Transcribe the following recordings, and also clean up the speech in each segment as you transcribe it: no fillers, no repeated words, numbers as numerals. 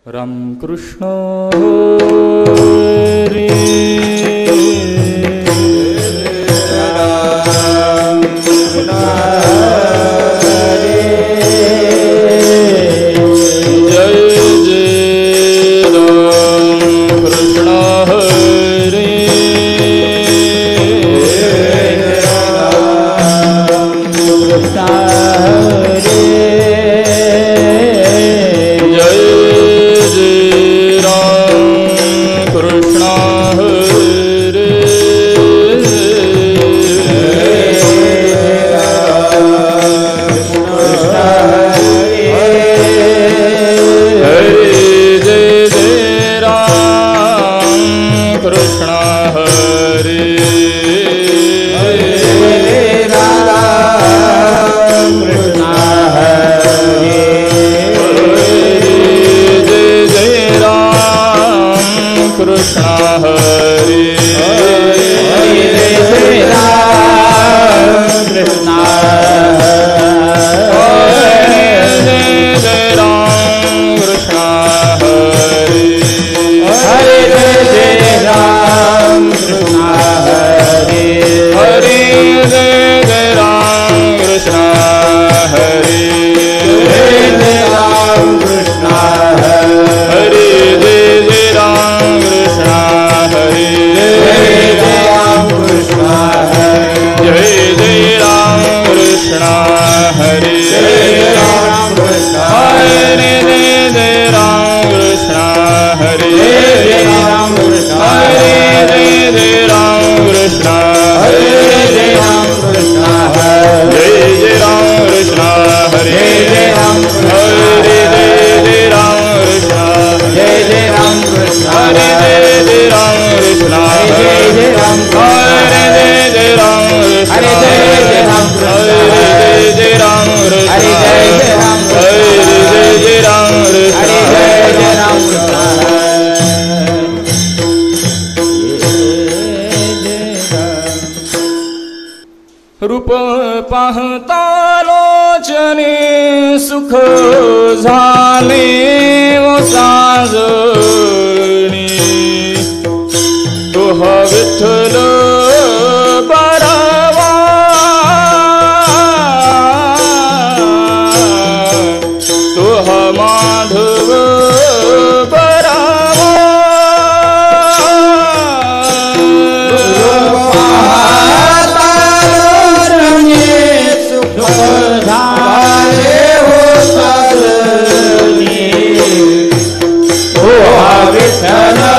राम कृष्ण हरे राम कृष्ण हरे जय जय राम कृष्ण हरे राम कृष्ण हरे रूप पाहता लोचने सुख झाले वो साजणी तुह विठ्ठल बरावा तुह माधव विठ्ठल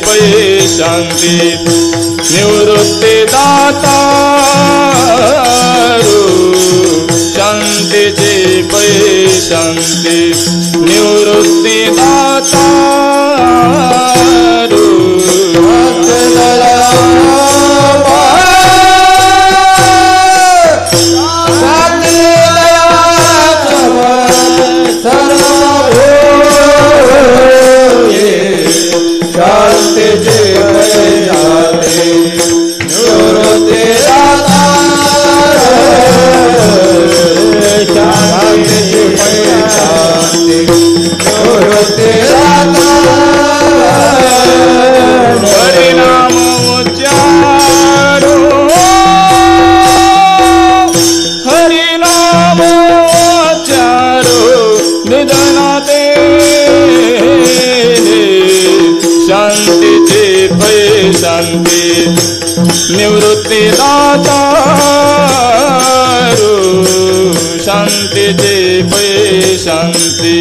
पै शांती निवृत्ती दातारू शांतीची पै शांती निवृत्ती दातारू हरिनाम उच्चारो हरिनाम उच्चारो निधनाते शांतीची भय शांती निवृत्ती दातारू शांतीची भय शांती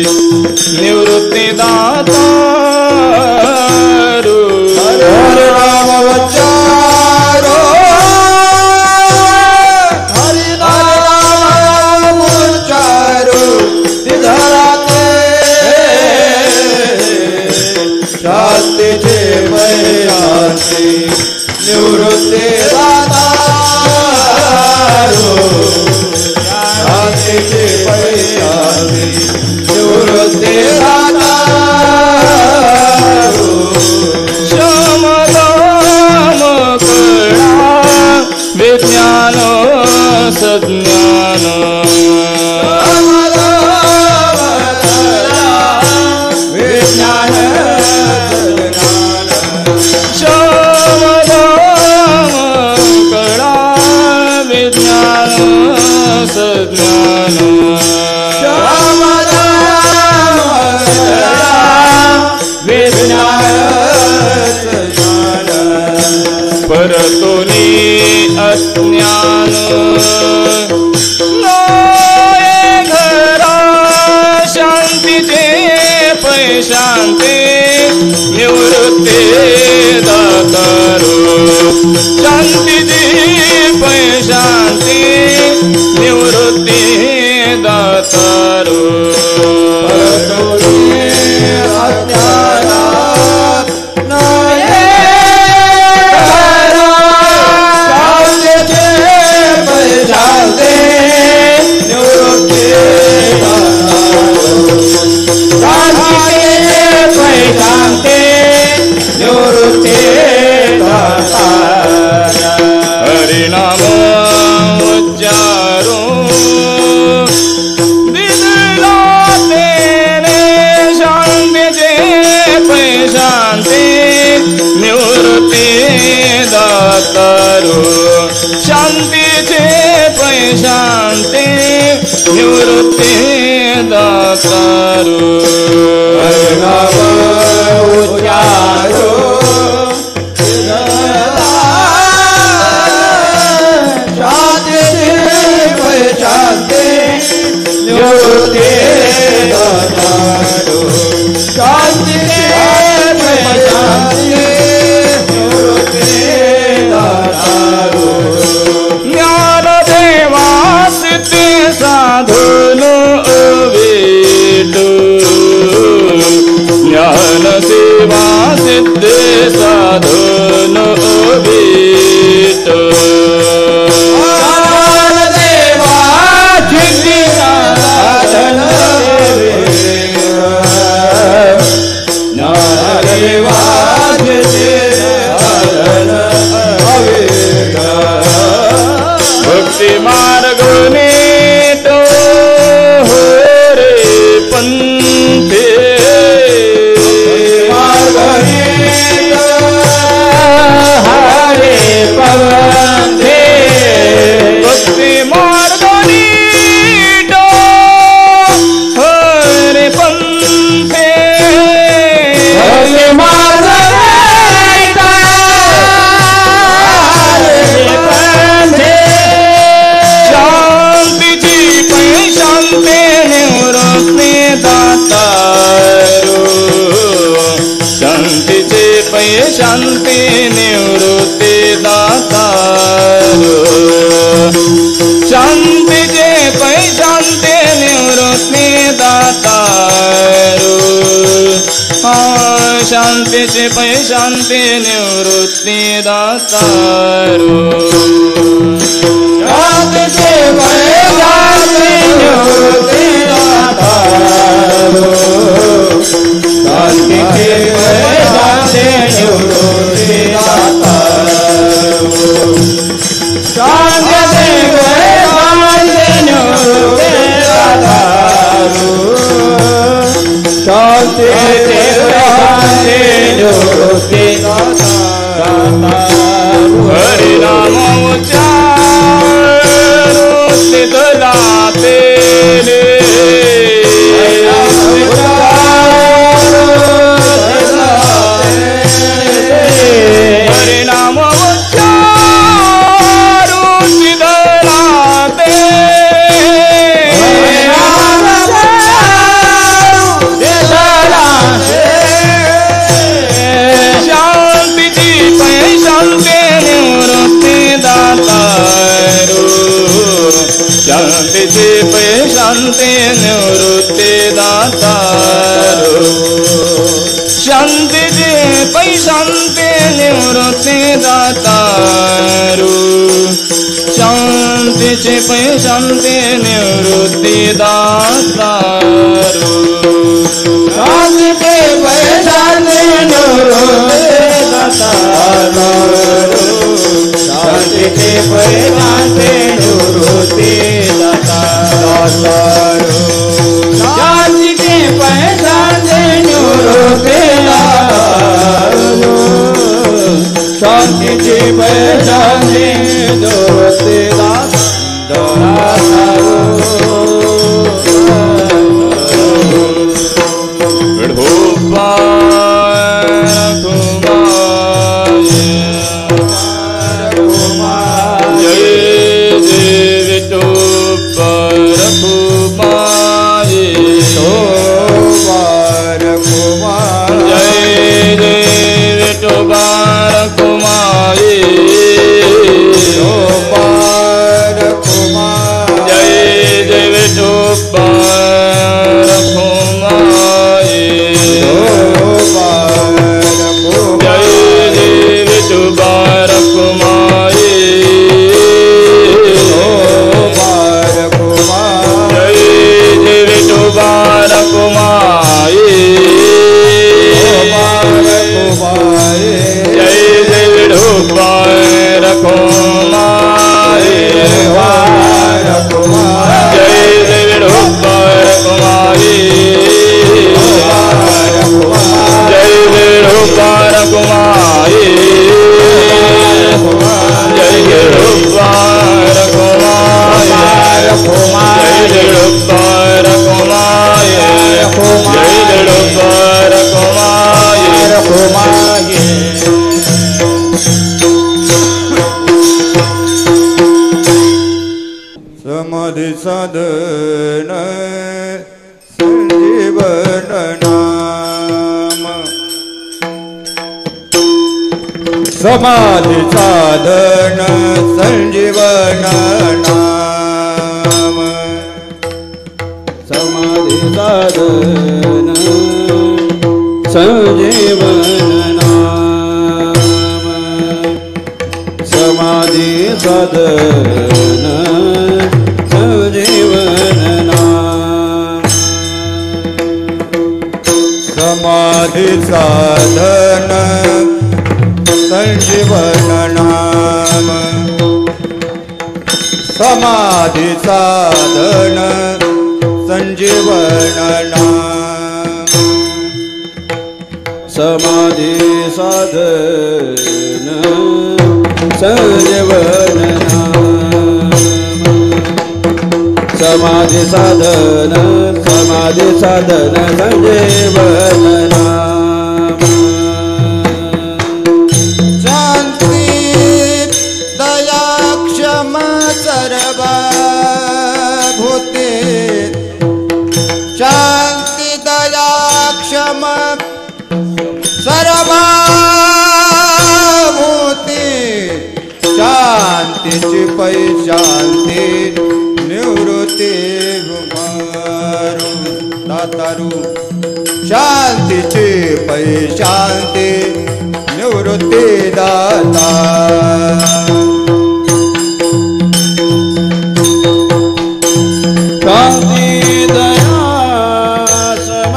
निवृत्ती दातारू हरिनाम उच्चारो हरिनाम उच्चारो निधनाते शांतीचे भय शांती निवृत्ती दातारू शांतीचे भय शांती निवृत्ती दातारू शमदम कळा विज्ञान सज्ञान विज्ञान शमदम कळा विज्ञान सज्ञान परतोनी अज्ञान नये घरा शांतीचे पै शांती निवृत्ती दातारू शांतीची पै शांती निवृत्ती दातारू हरिनाम उच्चारो दिदलाते रे शांतीचे पै शांती निवृत्ती दातारू शांतीचे पै शांती निवृत्ती दातारू हरिनाम उच्चारो निवृत्ती दातारू शांतीचे पै शांती निवृत्ती दातारू ज्ञानदेवास ते साधन अवेट ज्ञान शांतीचे पै शांती निवृत्ती दातारू शांतीचे पै शांती निवृत्ती दातारू शांतीचे पै शांती निवृत्ती दातारू शांतीचे पै शांती निवृत्ती दातारू शांती हरि नाम उच्चारू सिद्धलाते हरि नाम उच्चारू सिद्धलाते शांतीचे पै शांती निवृत्ती दातारू शांतीचे पै शांती निवृत्ती दातारू शांतीचे पै शांती निवृत्ती दातारू शांतीचे पै शांती निवृत्ती दातारू शांतीचे पै शांती निवृत्ती दातारू शांतीचे पै शांती निवृत्ती दातारू शांतीचे पै शांती निवृत्ती दातारू समाधि साधन संजीवन नाम समाधि साधन संजीवन नाम समाधि साधन संजीवन नाम समाधि साधन संजीवन नाम समाधि साधन संजीवन नाम समाधि साधन संजीवन नाम समाधि साधन संजीवन नाम समाधि साधन संजीवन नाम शांति दया क्षमा सर्वभूते शांति दया क्षमा सर्वभूते शांतीची पै शांती निवृत्ती गुमारू दातारू शांतीची पै शांती निवृत्ती दाता शांती दया सम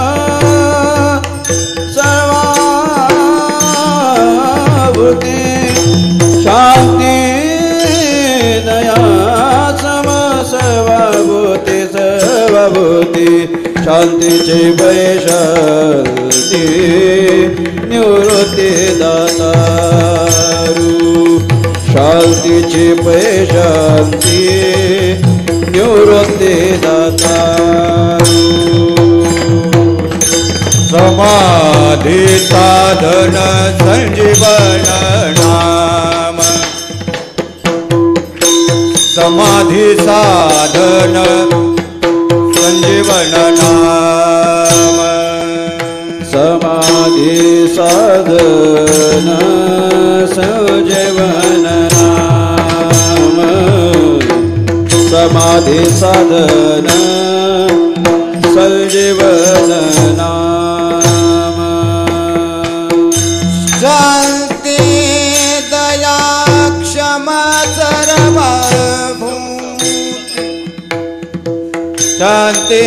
सर्वाभूते शांती दया सम सर्वभूते सर्वभूते शांतीचे वैशांती निवृत्ती दातारू शांतीचे वैशांती निवृत्ती दातारू समाधी साधन संजीवन नाम समाधी साधन संजीवन नाम समाधी साधन संजीवन नाम समाधी साधन संजीवन नाम शांती दया क्षमा सर्वभूते शांती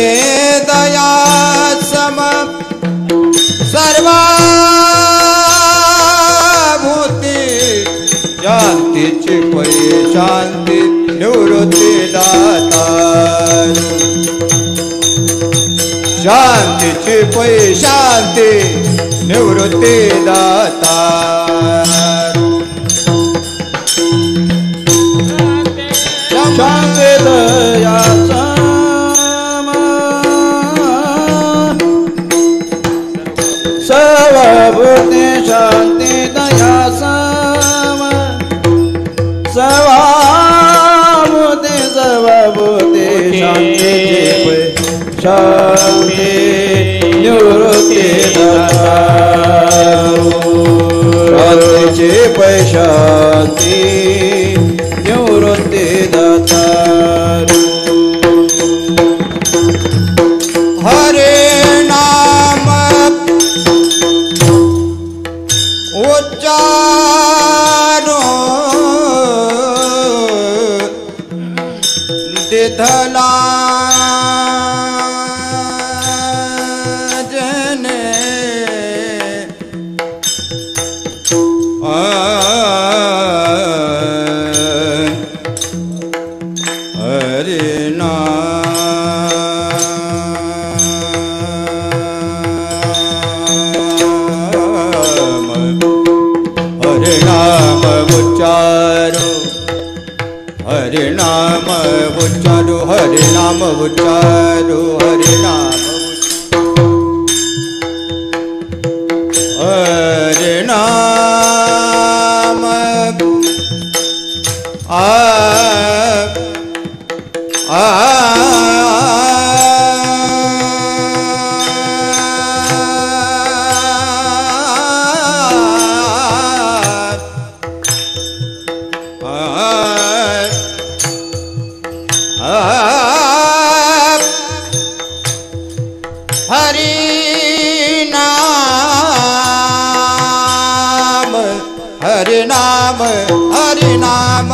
दया सम सर्वभूते शांतीची पै शांती निवृत्ती दातारू शांतीची पै शांती निवृत्ती दातारू शांती दया सम सर्वभूते शांती दया सम सर्वभूते सर्वभूते शांतीचे शांती निवृत्ती दातारू शांतीचे शांती निवृत्ती दातारू हरे नाम उच्चारो दिधला जने हरे नाम उच्चारो हरे नाम उच्चारो हरे नाम उच्चारो हरे नाम हरे नाम हरे नाम हरे नाम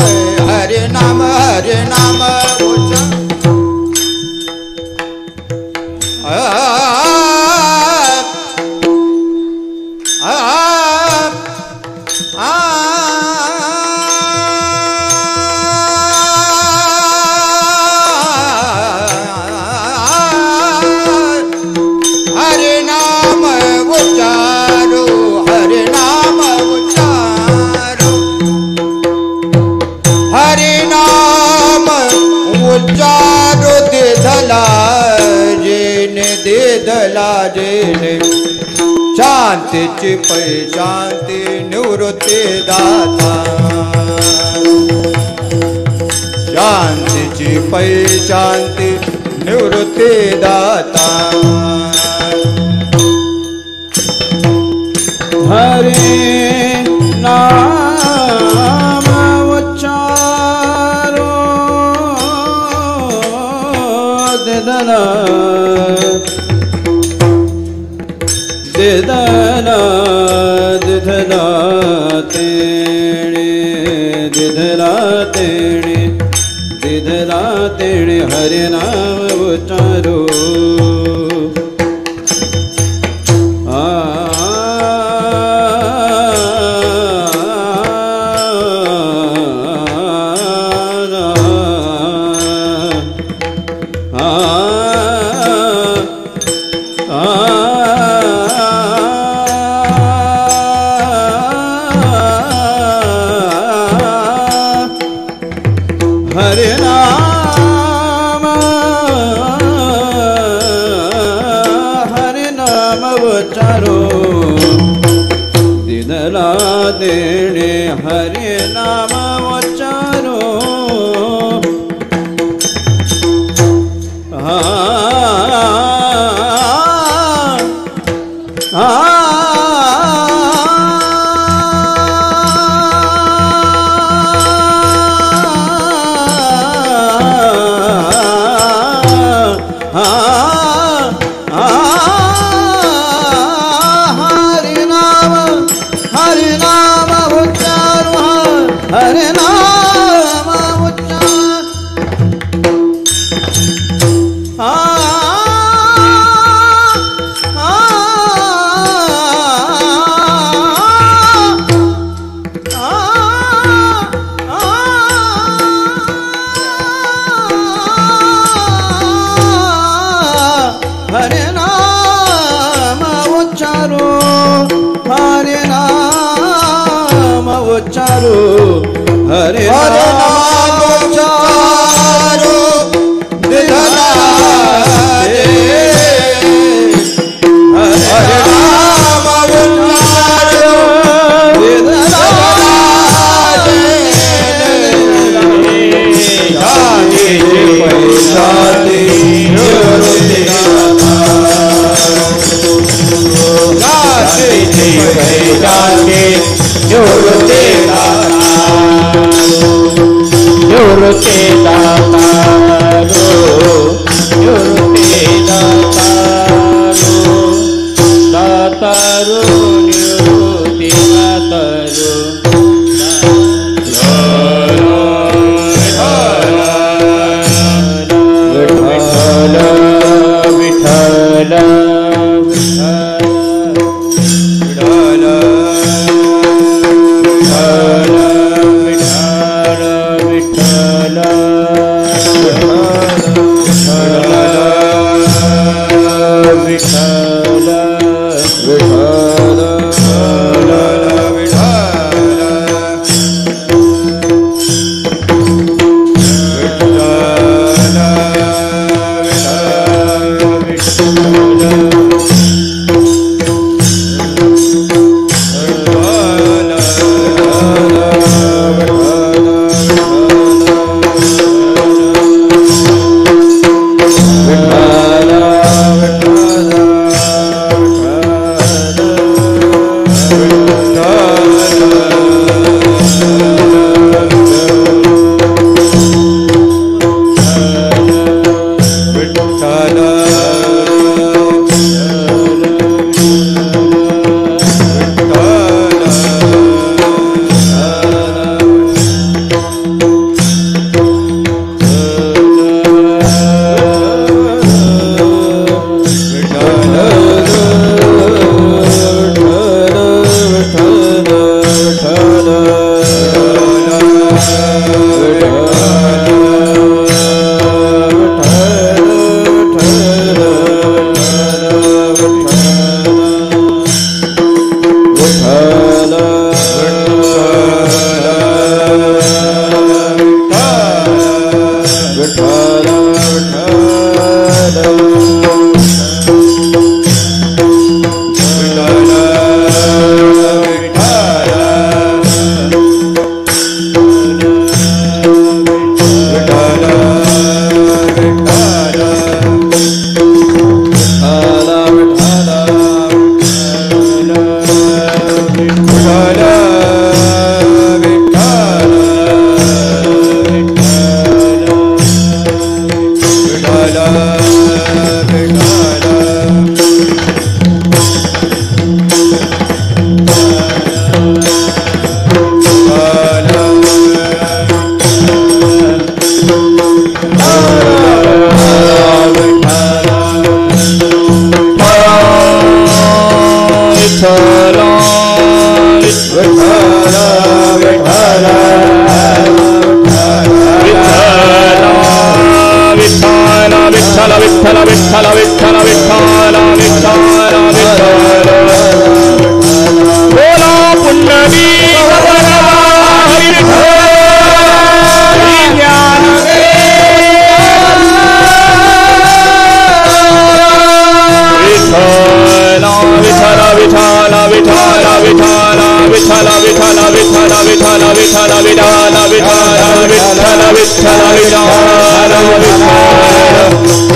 हरे नाम हरे नाम हरे नाम उच्चारो हरे नाम उच्चारो हरे नाम उच्चारो दे धला जेने शांतीची पै शांती निवृत्ती दाता शांतीची पै शांती निवृत्ती दाता हरे नाम उच्चारो दिधला दिनला तेणे हरे नाम उच्चारो देणे हरे नाम उच्चारो हरे नाम उच्चारो दिनला हरे नाम उच्चारो दिनला जाति पैसाति निवृत्ति दाता जाति पैसाति निवृत्ति निवृत्ति दातारो निवृत्ति दातारो दातारो निवृत्ति दातारो विठ्ठल विठ्ठल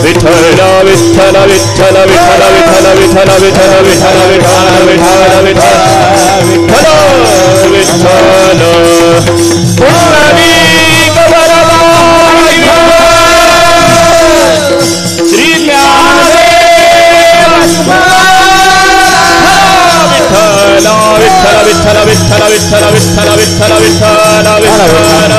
विठ्ठल विठ्ठल विठ्ठल विठ्ठल विठ्ठल विठ्ठल विठ्ठल विठ्ठल विठ्ठल विठ्ठल विठ्ठल पुंडलिक वरदाय श्री ज्ञानदेव विठ्ठल विठ्ठल विठ्ठल विठ्ठल विठ्ठल विठ्ठल विठ्ठल विठ्ठल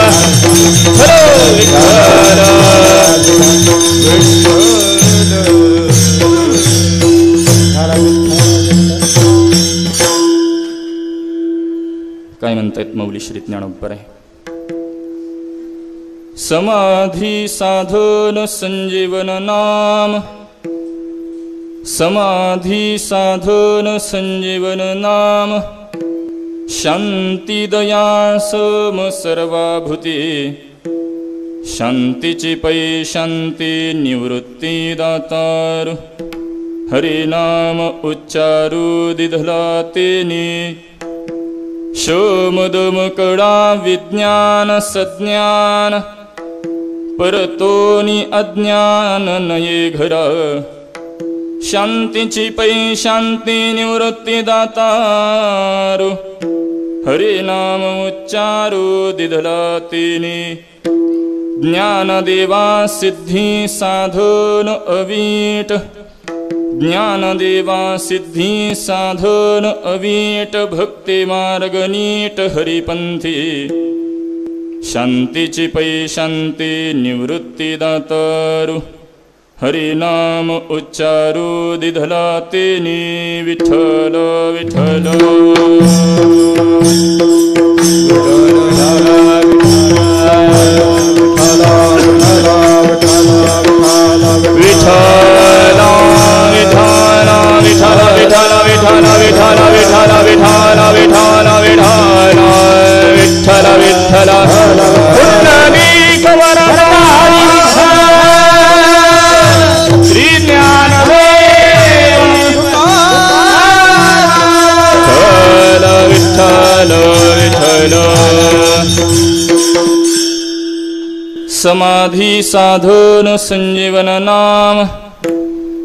काय म्हणतायत मौली श्री ज्ञानोबा आहे. समाधी साधन संजीवन नाम, समाधी साधन संजीवन नाम, शांती दया सम सर्वाभूती, शांतीची पै शांती निवृत्ती दातार, हरि नाम उच्चारू दिधला तेनी, शोमदम कडा विज्ञान सज्ञान, परतोनी अज्ञान नये घरा, शांतीची पै शांती निवृत्ती दातारू, हरि नाम उच्चारू दिधला तेनी, ज्ञानदेवा सिद्धी साधन अवीट, ज्ञानदेवा सिद्धी साधन अवीट, भक्ती मार्ग नीट हरिपंथी, शांतीची पै शांती निवृत्ती दातारू, हरि नाम उच्चारू दिधला तेनी, विठ्ठल विठ्ठल विठ्ठल विठ्ठल पुंडलिक वरदाय श्री ज्ञानदेव विठ्ठल विठ्ठल. समाधी साधन संजीवन नाम,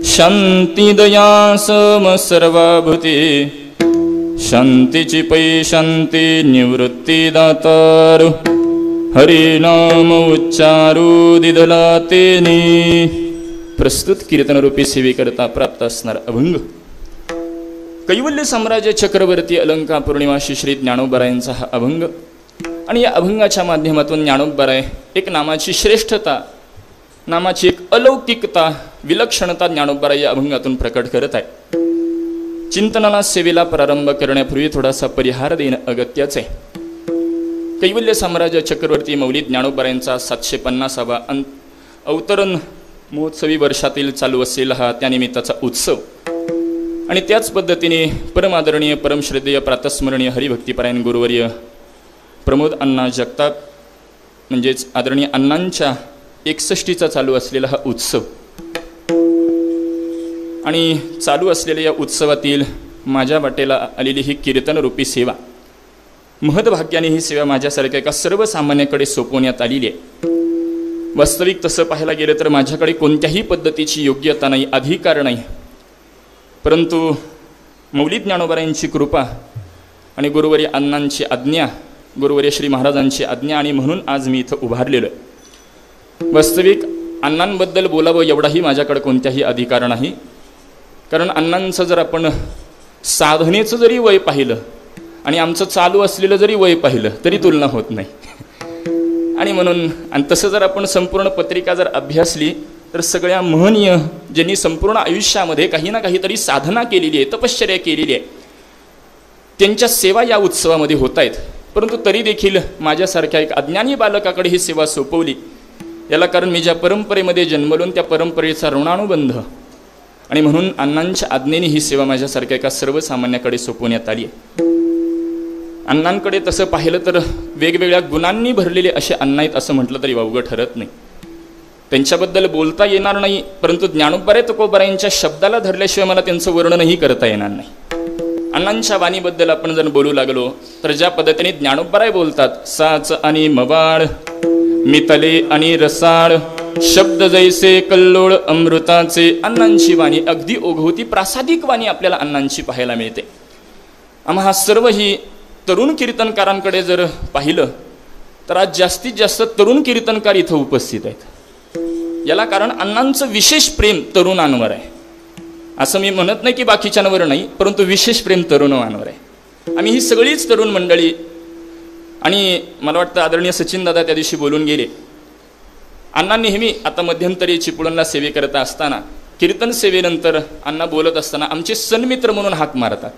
शांती दया सम सर्वाभूती, शांतीची पै शांती निवृत्ती दातार, हरि नाम उच्चारू दिधला तेनी. प्रस्तुत कीर्तनरूपी सेवेकरता प्राप्त असणार अभंग कैवल्य साम्राज्य चक्रवर्ती अलंका पौर्णिमाशी श्री ज्ञानोबरायांचा हा अभंग. आणि या अभंगाच्या माध्यमातून ज्ञानोबराय एक नामाची श्रेष्ठता, नामाची एक अलौकिकता, विलक्षणता ज्ञानोबराय या अभंगातून प्रकट करत आहे. चिंतनाला सेवेला प्रारंभ करण्यापूर्वी थोडासा परिहार देणं अगत्याचं आहे. कैवल्य साम्राज्य चक्रवर्ती मौली ज्ञानोबरायांचा 750वा अवतरण महोत्सवी वर्षातील चालू असलेला हा त्यानिमित्ताचा उत्सव. आणि त्याच पद्धतीने परमादरणीय परमश्रद्धेय प्रातस्मरणीय हरिभक्तीपरायण गुरुवर्य प्रमोद अण्णा जगताप म्हणजेच आदरणीय अण्णांच्या 61चा चालू असलेला हा उत्सव. आणि चालू असलेल्या या उत्सवातील माझ्या वाटेला आलेली ही कीर्तनरूपी सेवा, महदभाग्याने ही सेवा माझ्यासारख्या एका सर्वसामान्याकडे सोपवण्यात आलेली आहे. वास्तविक तसं पाहायला गेलं तर माझ्याकडे कोणत्याही पद्धतीची योग्यता नाही, अधिकार नाही, परंतु मौली ज्ञानोबरायांची कृपा आणि गुरुवर्य अण्णांची आज्ञा, गुरुवर्य श्री महाराजांची आज्ञा, आणि म्हणून आज मी इथं उभारलेलो आहे. वास्तविक अण्णांबद्दल बोलावं एवढाही माझ्याकडे कोणत्याही अधिकार नाही, कारण अण्णांचं जर आपण साधनेचं जरी वय पाहिलं आणि आमचं चालू असलेलं जरी वय पाहिलं तरी तुलना होत नाही. आणि म्हणून आणि तसं जर आपण संपूर्ण पत्रिका जर अभ्यासली तर सगळ्या महनीय ज्यांनी संपूर्ण आयुष्यामध्ये काही ना काहीतरी साधना केलेली आहे, तपश्चर्या केलेली आहे, त्यांच्या सेवा या उत्सवामध्ये होत आहेत. परंतु तरी देखील माझ्यासारख्या एक अज्ञानी बालकाकडे ही सेवा सोपवली. याला कारण मी ज्या परंपरेमध्ये जन्मलो त्या परंपरेचा ऋणानुबंध, आणि म्हणून अण्णांच्या आज्ञेने ही सेवा माझ्यासारख्या एका सर्वसामान्याकडे सोपवण्यात आली आहे. अण्णांकडे तसं पाहिलं तर वेगवेगळ्या गुणांनी भरलेले असे अण्णा आहेत असं म्हटलं तरी वावगं ठरत नाही. त्यांच्याबद्दल बोलता येणार नाही, परंतु ज्ञानोबराय तुकोबारायांच्या शब्दाला धरल्याशिवाय मला त्यांचं वर्णनही करता येणार नाही. अण्णांच्या वाणीबद्दल आपण जर बोलू लागलो तर ज्या पद्धतीने ज्ञानोबराय बोलतात, साच आणि मवाळ मितले आणि रसाळ शब्द जैसे कल्लोळ अमृताचे अण्णांची वाणी, अगदी ओघवती प्रासादिक वाणी आपल्याला अण्णांची पाहायला मिळते. आम्हा सर्व ही तरुण कीर्तनकारांकडे जर पाहिलं तर आज जास्तीत जास्त तरुण कीर्तनकार इथं उपस्थित आहेत. याला कारण अण्णांचं विशेष प्रेम तरुणांवर आहे. असं मी म्हणत नाही की बाकीच्यांवर नाही, परंतु विशेष प्रेम तरुणांवर आहे. आम्ही ही सगळीच तरुण मंडळी, आणि मला वाटतं आदरणीय सचिन दादा त्या दिवशी बोलून गेले. अण्णा नेहमी आता मध्यंतरी चिपळूणला सेवेकरता असताना कीर्तन सेवेनंतर अण्णा बोलत असताना आमचे सन्मित्र म्हणून हाक मारतात.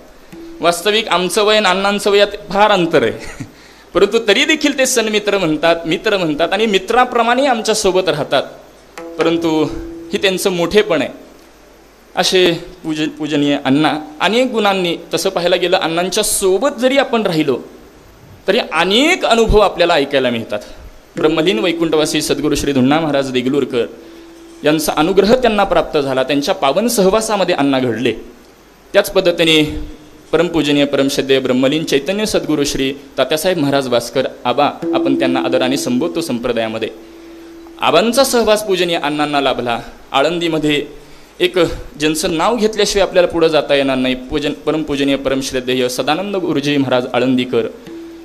वास्तविक आमचं वय आणि अण्णांचं वयात फार अंतर आहे, परंतु तरी देखील ते सन्मित्र म्हणतात, मित्र म्हणतात आणि मित्राप्रमाणे आमच्या सोबत राहतात. परंतु ही त्यांचं मोठेपण आहे. असे पूजनीय अण्णा अनेक गुणांनी, तसं पाहायला गेलं अण्णांच्या सोबत जरी आपण राहिलो तरी अनेक अनुभव आपल्याला ऐकायला मिळतात. ब्रह्मलीन वैकुंठवासी सद्गुरू श्री धुण्णा महाराज देगलूरकर यांचा अनुग्रह त्यांना प्राप्त झाला. त्यांच्या पावन सहवासामध्ये अण्णा घडले. त्याच पद्धतीने परमपूजनीय परमश्रद्धेय ब्रह्मलीन चैतन्य सद्गुरू श्री तात्यासाहेब महाराज भास्कर आबा, आपण त्यांना आदराने संबोधतो संप्रदायामध्ये. आबांचा सहवास पूजनीय अण्णांना लाभला. आळंदीमध्ये एक ज्यांचं नाव घेतल्याशिवाय आपल्याला पुढे जाता येणार नाही, परमपूजनीय परमश्रद्धेय सदानंद गुरुजी महाराज आळंदीकर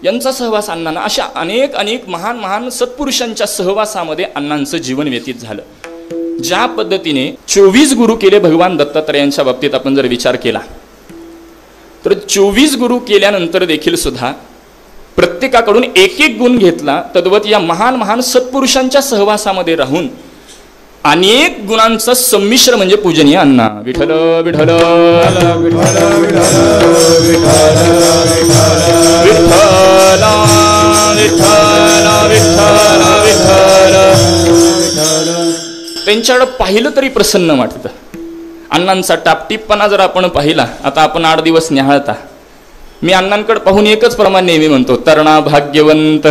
यांचा सहवास अण्णांना, अशा अनेक अनेक महान महान सत्पुरुषांच्या सहवासामध्ये अण्णांचं जीवन व्यतीत झालं. ज्या पद्धतीने 24 गुरु केले भगवान दत्तात्रयांच्या बाबतीत आपण जर विचार केला तर 24 गुरु केल्यानंतर देखील सुद्धा प्रत्येकाकडून एक एक गुण घेतला. तद्वत या महान महान सत्पुरुषांच्या सहवासामध्ये राहून अनेक गुणांचा संमिश्र म्हणजे पूजनीय अण्णा. विठ्ठल विठ्ठल त्यांच्याकडे पाहिलं तरी प्रसन्न वाटतं. अण्णांचा टापटीपणा जर आपण पाहिला, आता आपण 8 दिवस न्याहाळता, मी अण्णांकडे पाहून एकच प्रमाण नेहमी म्हणतो, तरणा भाग्यवंत.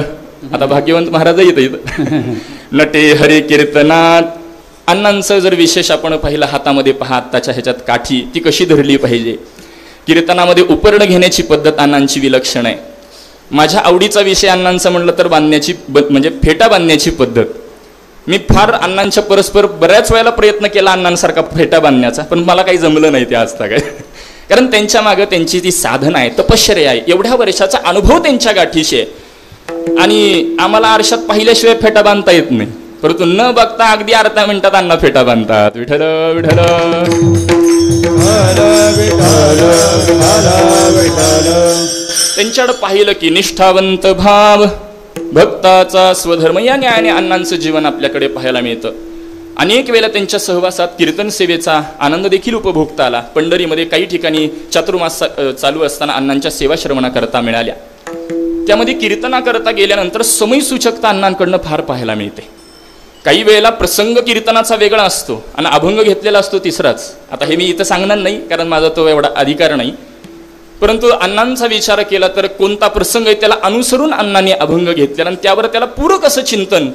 आता भाग्यवंत महाराज येतं नटे हरे कीर्तनात. अण्णांचं जर विशेष आपण पाहिलं, हातामध्ये पहा आत्ताच्या ह्याच्यात काठी, ती कशी धरली पाहिजे. कीर्तनामध्ये उपर्ण घेण्याची पद्धत अण्णांची विलक्षण आहे. माझ्या आवडीचा विषय अण्णांचा म्हटलं तर बांधण्याची म्हणजे फेटा बांधण्याची पद्धत. मी फार अण्णांच्या परस्पर बऱ्याच वेळेला प्रयत्न केला अण्णांसारखा फेटा बांधण्याचा, पण मला काही जमलं नाही ते आजता काय. कारण त्यांच्या मागं त्यांची ती साधना आहे, तपश्चर्या आहे, एवढ्या वर्षाचा अनुभव त्यांच्या गाठीशी आहे. आणि आम्हाला आरशात पाहिल्याशिवाय फेटा बांधता येत नाही, परंतु न बघता अगदी अर्धा मिनिटात अण्णा फेटा बांधतात. विठ्ठल विठ्ठल त्यांच्याकडे पाहिलं की निष्ठावंत भाव, भक्ताचा स्वधर्म, या न्यायाने अण्णांचं जीवन आपल्याकडे पाहायला मिळतं. अनेक वेळेला त्यांच्या सहवासात कीर्तन सेवेचा आनंद देखील उपभोगता आला. पंढरीमध्ये काही ठिकाणी चातुर्मास चालू असताना अण्णांच्या सेवा श्रवणाकरता मिळाल्या. त्यामध्ये कीर्तनाकरता गेल्यानंतर समयसूचकता अण्णांकडनं फार पाहायला मिळते. काही वेळेला प्रसंग कीर्तनाचा वेगळा असतो आणि अभंग घेतलेला असतो तिसराच. आता हे मी इथं सांगणार नाही कारण माझा तो एवढा अधिकार नाही, परंतु अण्णांचा विचार केला तर कोणता प्रसंग आहे त्याला अनुसरून अण्णांनी अभंग घेतलेला आणि त्यावर त्याला पूरक असं चिंतन,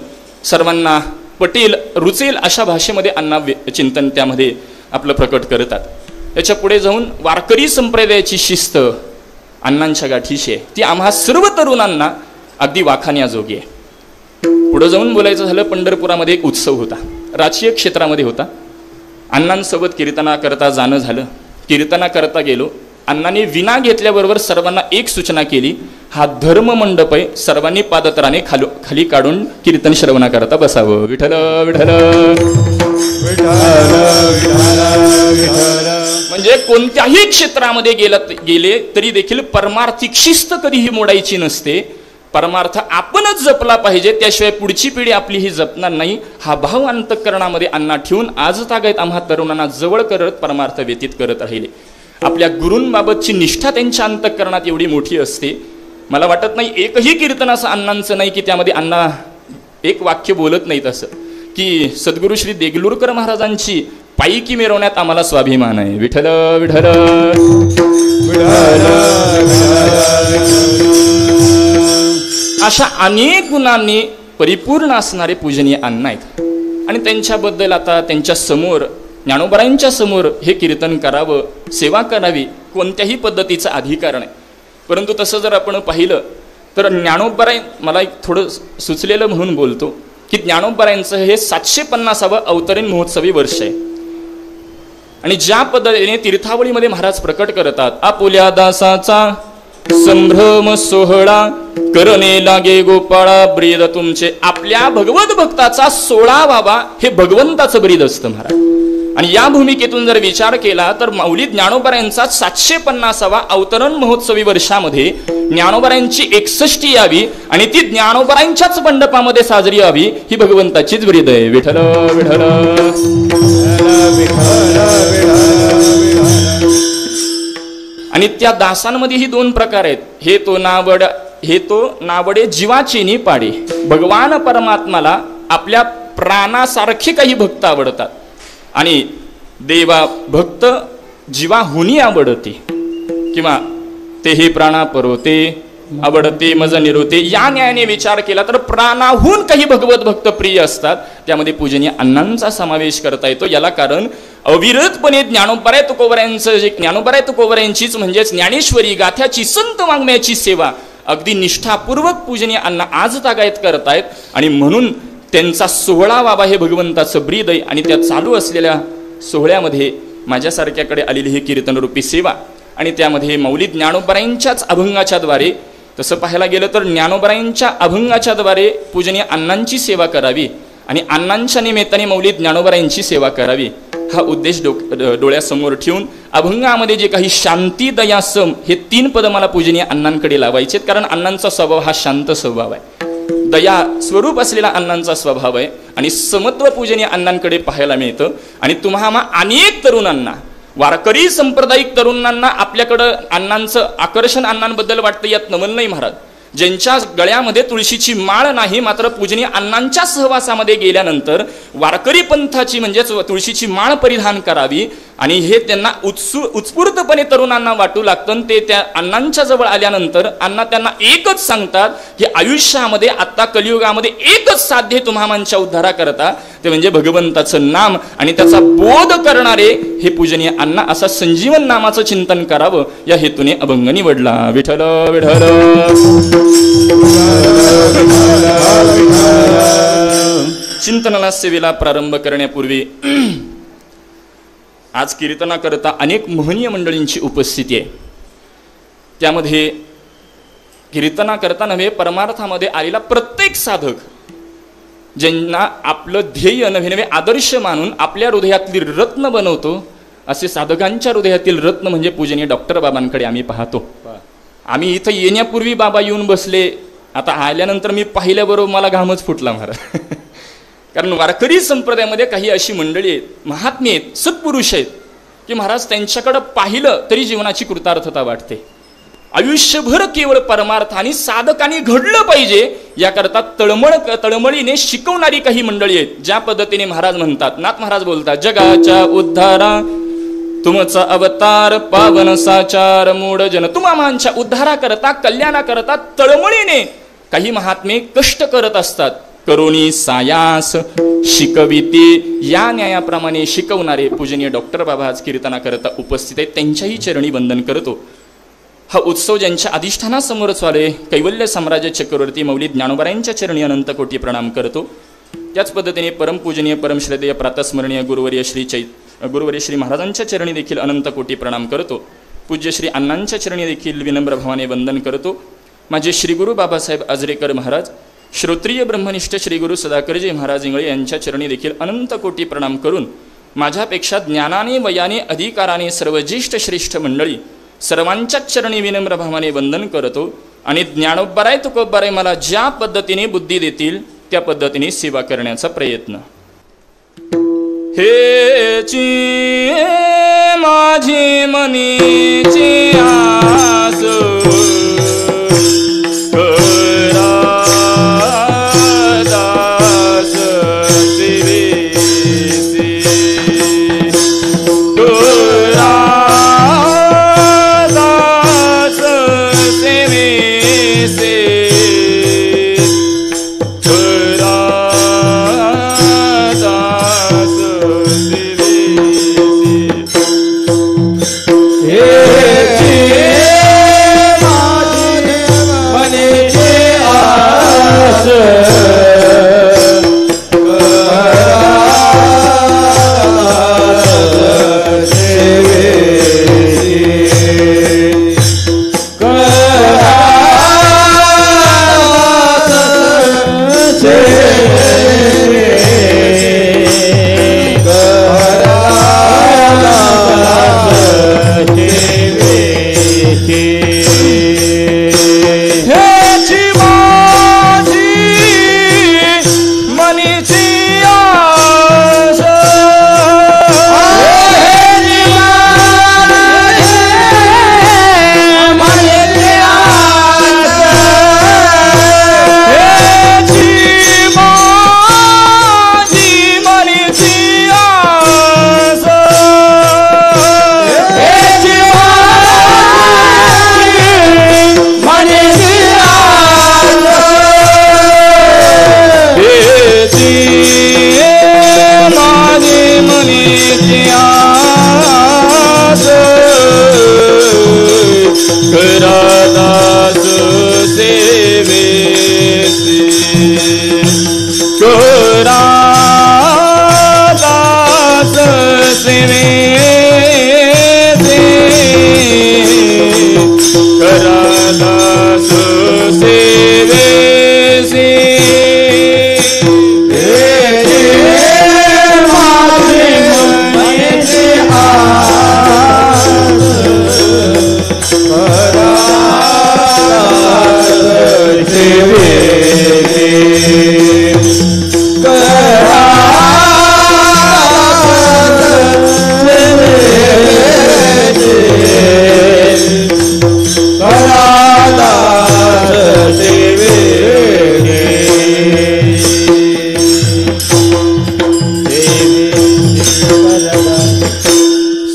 सर्वांना पटेल रुचेल अशा भाषेमध्ये अण्णा चिंतन त्यामध्ये आपलं प्रकट करतात. याच्या पुढे जाऊन वारकरी संप्रदायाची शिस्त अण्णांच्या गाठीशी आहे, ती आम्हा सर्व तरुणांना अगदी वाखाण्याजोगी आहे. पुढे जाऊन बोलायचं झालं, पंढरपुरामध्ये एक उत्सव होता, राजकीय क्षेत्रामध्ये होता. अण्णांसोबत कीर्तनाकरता जाणं झालं. कीर्तनाकरता गेलो. अण्णांनी विना घेतल्याबरोबर सर्वांना एक सूचना केली, हा धर्म मंडप आहे, सर्वांनी पादत्राणे खाली काढून कीर्तन श्रवणाकरता बसावं. विठ्ठल विठ्ठल म्हणजे कोणत्याही क्षेत्रामध्ये गेले तरी देखील परमार्थिक शिस्त कधीही मोडायची नसते. परमार्थ आपणच जपला पाहिजे, त्याशिवाय पुढची पिढी आपली ही जपणार नाही. हा भाव अंतःकरणामध्ये अण्णा ठेवून आज तागायत आम्हा तरुणांना जवळ करत परमार्थ व्यतीत करत राहिले. आपल्या गुरूंबाबतची निष्ठा त्यांच्या अंतःकरणात एवढी मोठी असते. मला वाटत नाही एकही कीर्तन असं अण्णांचं नाही की त्यामध्ये अण्णा एक वाक्य बोलत नाहीत असं, की सद्गुरू श्री देगलूरकर महाराजांची पायकी मिरवण्यात आम्हाला स्वाभिमान आहे. विठ्ठल विठ्ठल अशा अनेक गुणांनी परिपूर्ण असणारे पूजनीय अण्णा आहेत. आणि त्यांच्याबद्दल आता त्यांच्या समोर, ज्ञानोबरायांच्या समोर हे कीर्तन करावं, सेवा करावी, कोणत्याही पद्धतीचा अधिकार नाही. परंतु तसं जर आपण पाहिलं तर ज्ञानोबराय, मला एक थोडं सुचलेलं म्हणून बोलतो, की ज्ञानोबारायांचं हे 750वे अवतरण महोत्सवी वर्ष आहे. आणि ज्या पद्धतीने तीर्थावळीमध्ये महाराज प्रकट करतात, आपुल्या दासाचा संभ्रम सोहळा करणे लागे गोपाळा ब्रीद तुमचे. आपल्या भगवत भक्ताचा 16वावा हे भगवंताचं ब्रीद असतं महाराज. आणि या भूमिकेतून जर विचार केला तर माऊली ज्ञानोबारायांचा 750वा अवतरण महोत्सवी वर्षामध्ये ज्ञानोबारायांची 61 यावी आणि ती ज्ञानोबारायांच्याच मंडपामध्ये साजरी व्हावी, ही भगवंताचीच ब्रीद आहे. विठ्ठल विठ्ठल. आणि त्या दासांमध्येही 2 प्रकार आहेत. हे तो नावडे जीवाचीनी पाडे. भगवान परमात्माला आपल्या प्राणासारखे काही भक्त आवडतात आणि देवा भक्त जीवाहुनी आवडते, किंवा ते हे प्राणा परोते आवडते मज निरोते. या न्यायाने विचार केला तर प्राणाहून काही भगवत भक्त प्रिय असतात. त्यामध्ये पूजनीय अण्णांचा समावेश करता येतो. याला कारण अविरतपणे ज्ञानोबाराय तुकोबारायांचीच म्हणजेच ज्ञानेश्वरी गाथ्याची संत वाङ्मयाची सेवा अगदी निष्ठापूर्वक पूजनीय अण्णा आज तागायत करतायत. आणि म्हणून त्यांचा 16वावा हे भगवंताचं ब्रीद आहे. आणि त्या चालू असलेल्या सोहळ्यामध्ये माझ्यासारख्याकडे आलेली ही कीर्तनरूपी सेवा आणि त्यामध्ये माऊली ज्ञानोबारायांच्याच अभंगाच्या द्वारे, तसं पाहायला गेलं तर ज्ञानोबारायांच्या अभंगाच्या द्वारे पूजनीय अण्णांची सेवा करावी आणि अण्णांच्या निमित्ताने माऊली ज्ञानोबारायांची सेवा करावी, हा उद्देश डोळ्यासमोर ठेवून अभंगामध्ये जे काही शांती दया सम हे 3 पद मला पूजनीय अण्णांकडे लावायचे. कारण अण्णांचा स्वभाव हा शांत स्वभाव आहे, दया स्वरूप असलेला अण्णांचा स्वभाव आहे आणि समत्व पूजनीय अण्णांकडे पाहायला मिळतं. आणि तुम्हाला अनेक तरुणांना, वारकरी सांप्रदायिक तरुणांना आपल्याकडं अण्णांचं आकर्षण अण्णांबद्दल वाटतं, यात नमन नाही महाराज. ज्यांच्या गळ्यामध्ये तुळशीची माळ नाही, मात्र पूजनीय अण्णांच्या सहवासामध्ये गेल्यानंतर वारकरी पंथाची म्हणजेच तुळशीची माळ परिधान करावी आणि हे त्यांना उत्स्फूर्तपणे तरुणांना वाटू लागतं. ते त्या अण्णांच्या जवळ आल्यानंतर अण्णा त्यांना एकच सांगतात की आयुष्यामध्ये आता कलियुगामध्ये एकच साध्य तुम्हामांच्या उद्धारा करता, ते म्हणजे भगवंताचं नाम आणि त्याचा बोध करणारे हे पूजनीय अण्णा. असा संजीवन नामाचं चिंतन करावं या हेतूने अभंग निवडला. विठ्ठल विठ्ठल. चिंतनाला सेवेला प्रारंभ करण्यापूर्वी आज कीर्तना करता अनेक महनीय मंडळींची उपस्थिती आहे. त्यामध्ये कीर्तना करता नव्हे, परमार्थामध्ये आलेला प्रत्येक साधक ज्यांना आपलं ध्येय नव्हे आदर्श मानून आपल्या हृदयातली रत्न बनवतो, असे साधकांच्या हृदयातील रत्न म्हणजे पूजनीय डॉक्टर बाबांकडे आम्ही पाहतो. आम्ही इथं येण्यापूर्वी बाबा येऊन बसले, आता आल्यानंतर मी पाहिल्याबरोबर मला घामच फुटला महाराज. कारण वारकरी संप्रदायामध्ये काही अशी मंडळी आहेत, महात्मे आहेत, सत्पुरुष आहेत की महाराज त्यांच्याकडं पाहिलं तरी जीवनाची कृतार्थता वाटते. आयुष्यभर केवळ परमार्थाने साधकाने घडलं पाहिजे याकरता तळमळीने शिकवणारी काही मंडळी आहेत. ज्या पद्धतीने महाराज म्हणतात, नाथ महाराज बोलतात, जगाच्या उद्धारा तुमचा अवतार पावन साचार मूढ जन. तुम्हामांच्या उद्धारा करता कल्याणा करता तळमळीने काही महात्मे कष्ट करत असतात. करोनी सायास शिकविते या न्यायाप्रमाणे शिकवणारे पूजनीय डॉक्टर बाबा आज कीर्तना करता उपस्थित आहेत. त्यांच्याही चरणी वंदन करतो. हा उत्सव ज्यांच्या अधिष्ठानासमोर चालू आहे, कैवल्य साम्राज्य चक्रवर्ती माऊली ज्ञानोबारायांच्या चरणी अनंत कोटी प्रणाम करतो. त्याच पद्धतीने परमपूजनीय परमश्रद्धेय प्रातस्मरणीय गुरुवर्य श्री महाराजांच्या चरणी देखील अनंत कोटी प्रणाम करतो. पूज्य श्री अण्णांच्या चरणी देखील विनम्र भावाने वंदन करतो. माझे श्री गुरु बाबासाहेब आजरेकर महाराज, श्रोत्रिय ब्रह्मनिष्ठ श्री गुरु सदाकरजी महाराज इंगळे यांच्या चरणी देखील अनंत कोटी प्रणाम करून माझ्यापेक्षा ज्ञानाने वयाने अधिकाराने सर्व ज्येष्ठ श्रेष्ठ मंडळी सर्वांच्याच चरणी विनम्र भावाने वंदन करतो. आणि ज्ञानोबाराय तुकोबाराय मला ज्या पद्धतीने बुद्धी देतील त्या पद्धतीने सेवा करण्याचा प्रयत्न. हेची माझी मनीची आस सेवेचे करादास सेवेचे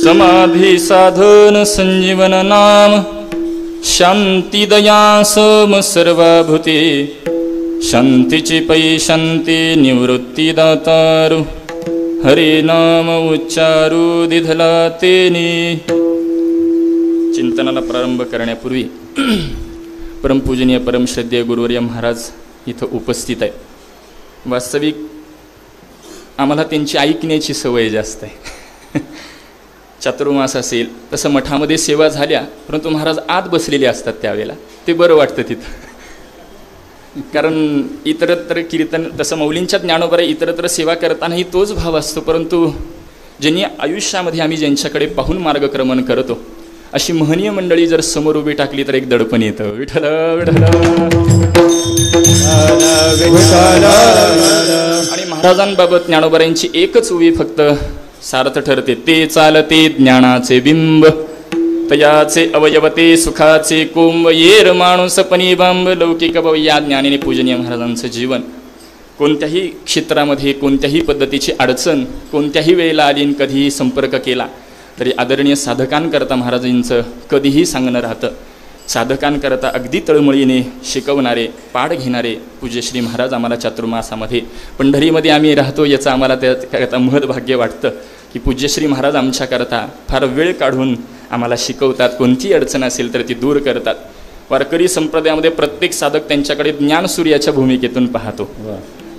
समाधी साधन संजीवन नाम शांती दया सम सर्वभूते शांतीची पै शांती निवृत्ती दातारू हरे नाम उच्चारू दिधला तेनी. चिंतनाला प्रारंभ करण्यापूर्वी परमपूजनीय परमश्रद्धेय गुरुवर्य महाराज इथं उपस्थित आहे. वास्तविक आम्हाला त्यांची ऐकण्याची सवय जास्त आहे. चातुर्मास असेल तसं मठामध्ये सेवा झाल्या, परंतु महाराज आत बसलेले असतात त्यावेळेला, ते बरं वाटतं तिथं. कारण इतरत्र कीर्तन तसं मौलींच्या ज्ञानोबरे इतरत्र सेवा करतानाही तोच भाव असतो, परंतु ज्यांनी आयुष्यामध्ये आम्ही ज्यांच्याकडे पाहून मार्गक्रमण करतो अशी महनीय मंडळी जर समोर उभी टाकली तर एक दडपण येतं. विठ्ठल विठ्ठल. आणि महाराजांबाबत ज्ञानोबऱ्यांची एकच उभी फक्त सार्थ ठरते, ते चालते ज्ञानाचे बिंब तयाचे अवयवते सुखाचे कुंभ येर माणूसपणी बांब लौकिक भव. या ज्ञानाने पूजनीय महाराजांचं जीवन कोणत्याही क्षेत्रामध्ये कोणत्याही पद्धतीची अडचण कोणत्याही वेळेला आली आणि कधीही संपर्क केला तरी आदरणीय साधकांकरता महाराजांचं कधीही सांगणं राहतं. साधकांकरता अगदी तळमळीने शिकवणारे पाठ घेणारे पूज्य श्री महाराज आम्हाला चातुर्मासामध्ये पंढरीमध्ये आम्ही राहतो याचं आम्हाला त्याकरता महत्भाग्य वाटतं की पूज्य श्री महाराज आमच्याकरता फार वेळ काढून आम्हाला शिकवतात. कोणती अडचण असेल तर ती दूर करतात. वारकरी संप्रदायामध्ये प्रत्येक साधक त्यांच्याकडे ज्ञानसूर्याच्या भूमिकेतून पाहतो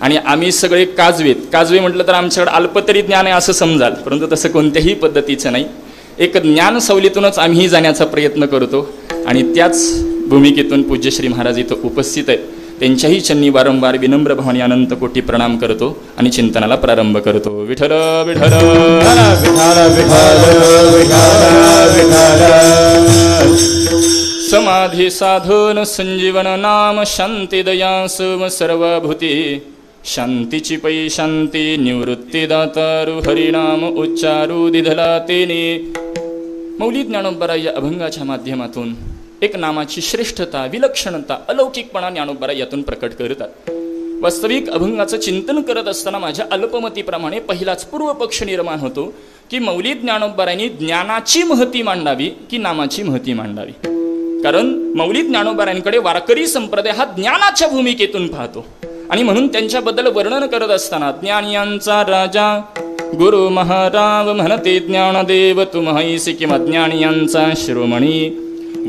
आणि आम्ही सगळे काजवे म्हटलं तर आमच्याकडे अल्पतरी ज्ञान आहे असं समजाल, परंतु तसं कोणत्याही पद्धतीचं नाही. एक ज्ञान सावलीतूनच आम्हीही जाण्याचा प्रयत्न करतो आणि त्याच भूमिकेतून पूज्य श्री महाराज इथं उपस्थित आहेत. त्यांच्याही चरणी वारंवार विनम्र भावाने अनंत कोटी प्रणाम करतो आणि चिंतनाला प्रारंभ करतो. विठ्ठल विठ्ठल. समाधी साधन संजीवन नाम शांती दया सम सर्वभूते शांतीची पै शांती निवृत्ती दातारू हरिनाम उच्चारू दिधला तेने. मौली ज्ञानोबा या अभंगाच्या माध्यमातून एक नामाची श्रेष्ठता विलक्षणता अलौकिकपणा ज्ञानोबा यातून प्रकट करतात. वास्तविक अभंगाचं चिंतन करत असताना माझ्या अल्पमतीप्रमाणे पहिलाच पूर्व पक्ष निर्माण होतो की मौली ज्ञानोबांनी ज्ञानाची महती मांडावी की नामाची महती मांडावी. कारण मौली ज्ञानोबांकडे वारकरी संप्रदाय हा ज्ञानाच्या भूमिकेतून पाहतो आणि म्हणून त्यांच्याबद्दल वर्णन करत असताना ज्ञानियांचा राजा गुरु महाराव म्हणते ज्ञानदेव तुमहैसी किंवा ज्ञानियांचा शिरोमणी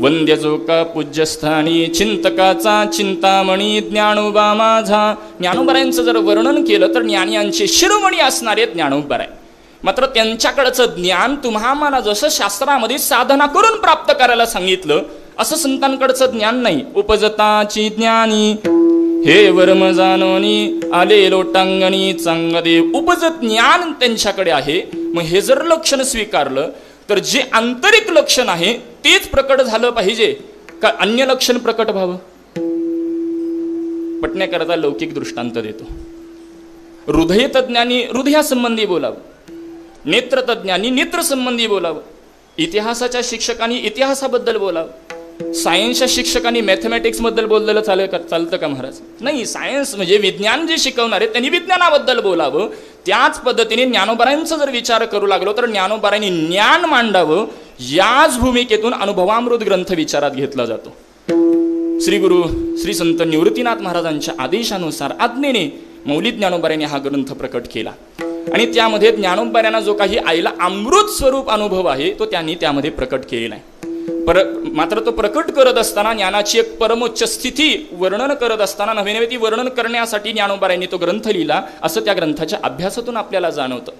वंद्य जो का पूज्यस्थानी चिंतकाचा चिंतामणी ज्ञानोबा माझा. ज्ञानोबारायांचं जर वर्णन केलं तर ज्ञानियांचे शिरोमणी असणारे ज्ञानोबाराय. मात्र त्यांच्याकडचं ज्ञान तुम्हाला जसं शास्त्रामध्ये साधना करून प्राप्त करायला सांगितलं असं संतांकडचं ज्ञान नाही. उपजताची ज्ञानी हे वर्म जानोनी आले लोटांगणी चांगदेव. उपजत ज्ञान त्यांच्याकडे आहे. मग हे जर लक्षण स्वीकारलं तर जे आंतरिक लक्षण आहे तेच प्रकट झालं पाहिजे का अन्य लक्षण प्रकट व्हावं. पटण्याकरता लौकिक दृष्टांत देतो. हृदय तज्ञानी हृदयासंबंधी बोलावं, नेत्र तज्ञानी नेत्र संबंधी बोलावं, इतिहासाच्या शिक्षकांनी इतिहासाबद्दल बोलावं, सायन्सच्या शिक्षकांनी मॅथमॅटिक्स बद्दल बोललेलं चालतं का महाराज? नाही. सायन्स म्हणजे विज्ञान जे शिकवणारे त्यांनी विज्ञानाबद्दल बोलावं. त्याच पद्धतीने ज्ञानोबारायांचा जर विचार करू लागलो तर ज्ञानोबारायांनी ज्ञान मांडावं. याच भूमिकेतून अनुभवामृत ग्रंथ विचारात घेतला जातो. श्री गुरु श्री संत निवृत्तीनाथ महाराजांच्या आदेशानुसार आज्ञेने मौली ज्ञानोबारायांनी हा ग्रंथ प्रकट केला आणि त्यामध्ये ज्ञानोबारायांना जो काही आईला अमृत स्वरूप अनुभव आहे तो त्यांनी त्यामध्ये प्रकट केलेला आहे. मात्र तो प्रकट करत असताना ज्ञानाची एक परमोच्च स्थिती वर्णन करत असताना नव्हे ती वर्णन करण्यासाठी ज्ञानोबारायांनी तो ग्रंथ लिहिला असं त्या ग्रंथाच्या अभ्यासातून आपल्याला जाणवतं.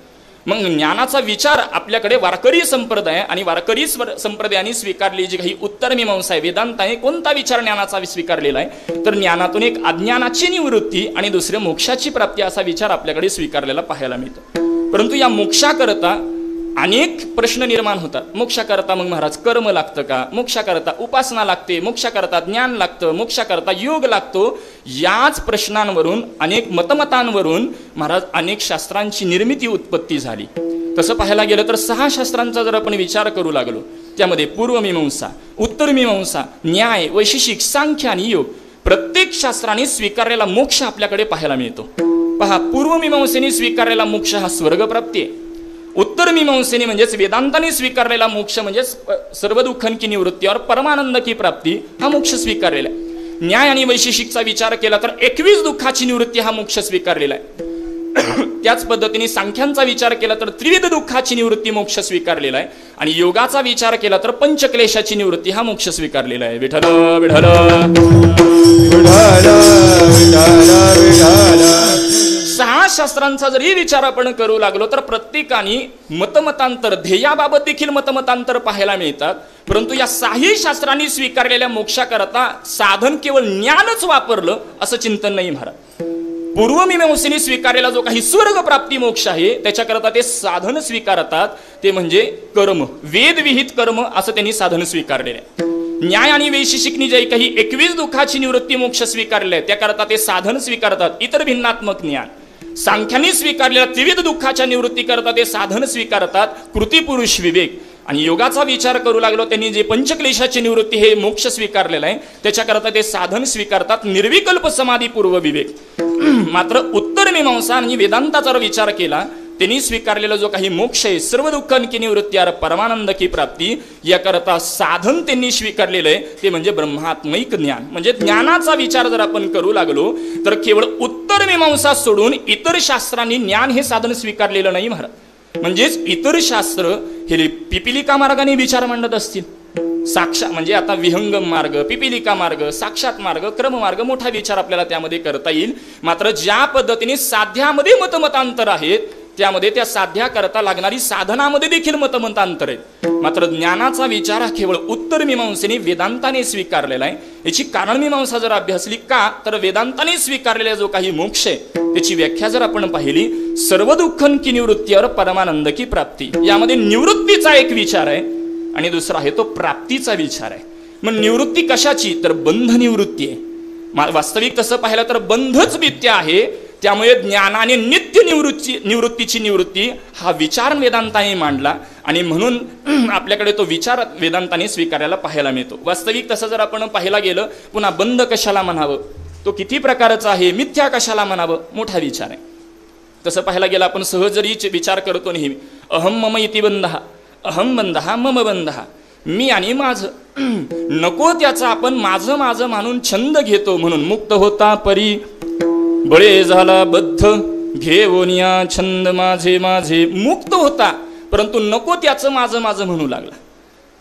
मग ज्ञानाचा विचार आपल्याकडे वारकरी संप्रदाय आणि वारकरी संप्रदायाने स्वीकारली जी काही उत्तर मीमांसा आहे, वेदांत आहे, कोणता विचार ज्ञानाचा स्वीकारलेला आहे, तर ज्ञानातून एक अज्ञानाची निवृत्ती आणि दुसरे मोक्षाची प्राप्ती असा विचार आपल्याकडे स्वीकारलेला पाहायला मिळतो. परंतु या मोक्षाकरता अनेक प्रश्न निर्माण होतात. मोक्षाकरता मग महाराज कर्म लागतं का, मोक्षाकरता उपासना लागते, मोक्षाकरता ज्ञान लागतं, मोक्षाकरता योग लागतो. याच प्रश्नांवरून अनेक मतमतांवरून महाराज अनेक शास्त्रांची निर्मिती उत्पत्ती झाली. तसं पाहायला गेलं तर 6 शास्त्रांचा जर आपण विचार करू लागलो, त्यामध्ये पूर्वमीमांसा, उत्तरमीमांसा, न्याय, वैशेषिक, सांख्य आणि योग, प्रत्येक शास्त्राने स्वीकारलेला मोक्ष आपल्याकडे पाहायला मिळतो. पहा, पूर्वमीमांसेने स्वीकारलेला मोक्ष हा स्वर्गप्राप्ती आहे. उत्तर मीमांसेने म्हणजेच वेदांताने स्वीकारलेला मोक्ष म्हणजेच सर्व दुःखांची निवृत्ती और परमानंद की प्राप्ती हा मोक्ष स्वीकारलेला आहे. न्याय आणि वैशेषिकचा विचार केला तर 21 दुःखाची निवृत्ती हा मोक्ष स्वीकारलेला आहे. त्याच पद्धतीने सांख्यांचा विचार केला तर त्रिविध दुःखाची निवृत्ती मोक्ष स्वीकारलेला आहे. आणि योगाचा विचार केला तर पंचक्लेशाची निवृत्ती हा मोक्ष स्वीकारलेला आहे. विठ्ठल विठ्ठल विठ्ठल विठ्ठल विठ्ठल. 6 शास्त्रांचा जरी विचार आपण करू लागलो तर प्रत्येकाने मतमतांतर, ध्येयाबाबत देखील मतमतांतर पाहायला मिळतात. परंतु या 6 शास्त्रांनी स्वीकारलेल्या मोक्षाकरता साधन केवळ ज्ञानच वापरलं असं चिंतन नाही महाराज. पूर्वमीमांसेने स्वीकारलेला जो काही स्वर्ग प्राप्ती मोक्ष आहे त्याच्याकरता ते साधन स्वीकारतात, ते म्हणजे कर्म, वेदविहित कर्म असं त्यांनी साधन स्वीकारलेलं आहे. न्याय आणि वैशेषिकनी जे काही 21 दुःखाची निवृत्ती मोक्ष स्वीकारले आहे त्याकरता ते साधन स्वीकारतात, इतर भिन्नात्मक ज्ञान. सांख्यांनी स्वीकारलेल्या त्रिविध दुःखाच्या निवृत्ती करता ते साधन स्वीकारतात, कृतिपुरुष विवेक. आणि योगाचा विचार करू लागलो त्यांनी जे पंचक्लेशाची निवृत्ती हे मोक्ष स्वीकारलेलं आहे त्याच्याकरता ते साधन स्वीकारतात, निर्विकल्प समाधी पूर्व विवेक. मात्र उत्तर मीमांसा आणि वेदांताचा विचार केला त्यांनी स्वीकारलेला जो काही मोक्ष आहे, सर्व दुःखांची निवृत्ती और परमानंद की प्राप्ती, याकरता साधन त्यांनी स्वीकारलेलं आहे ते म्हणजे ब्रह्मात्मैक ज्ञान. म्हणजे ज्ञानाचा विचार जर आपण करू लागलो तर केवळ उत्तर मीमांसा सोडून इतर शास्त्रांनी ज्ञान हे साधन स्वीकारलेलं नाही महाराज. म्हणजेच इतर शास्त्र हे पिपिलिका मार्गाने विचार मांडत असतील. साक्षात म्हणजे आता विहंगम मार्ग, पिपिलिका मार्ग, साक्षात मार्ग, क्रममार्ग, मोठा विचार आपल्याला त्यामध्ये करता येईल. मात्र ज्या पद्धतीने साध्यामध्ये मतमतांतर आहेत त्यामध्ये त्या साध्या करता लागणारी साधनामध्ये देखील मतमतांतर आहेत. मात्र ज्ञानाचा विचार हा केवळ उत्तर मीमांसेने वेदांताने स्वीकारलेला आहे. याची कारणमीमांसा जर अभ्यासली का तर वेदांताने स्वीकारलेला जो काही मोक्ष आहे त्याची व्याख्या जर आपण पाहिली, सर्व दुःखांची निवृत्ती और परमानंद की प्राप्ती, यामध्ये निवृत्तीचा एक विचार आहे आणि दुसरा आहे तो प्राप्तीचा विचार आहे. मग निवृत्ती कशाची तर बंध निवृत्ती आहे. वास्तविक तसं पाहिलं तर बंधच मिथ्या आहे. त्यामुळे ज्ञानाने नित्य निवृत्तीची निवृत्ती हा विचार वेदांताने मांडला आणि म्हणून आपल्याकडे तो विचार वेदांताने स्वीकारायला पाहायला मिळतो. वास्तविक तसं जर आपण पाहायला गेलं, पुन्हा बंध कशाला म्हणावं, तो किती प्रकारचा आहे, मिथ्या कशाला म्हणावं, मोठा विचार आहे. तसं पाहायला गेलं आपण सहजरी विचार करतो नेहमी, अहम मम इति बंधः, अहम बंधः मम बंधः, मी आणि माझं. नको त्याचा आपण माझं माझं मानून छंद घेतो, म्हणून मुक्त होता परी बळे झाला बद्ध, घेऊन या छंद माझे माझे. मुक्त होता परंतु नको त्याचं माझं माझं म्हणू लागला.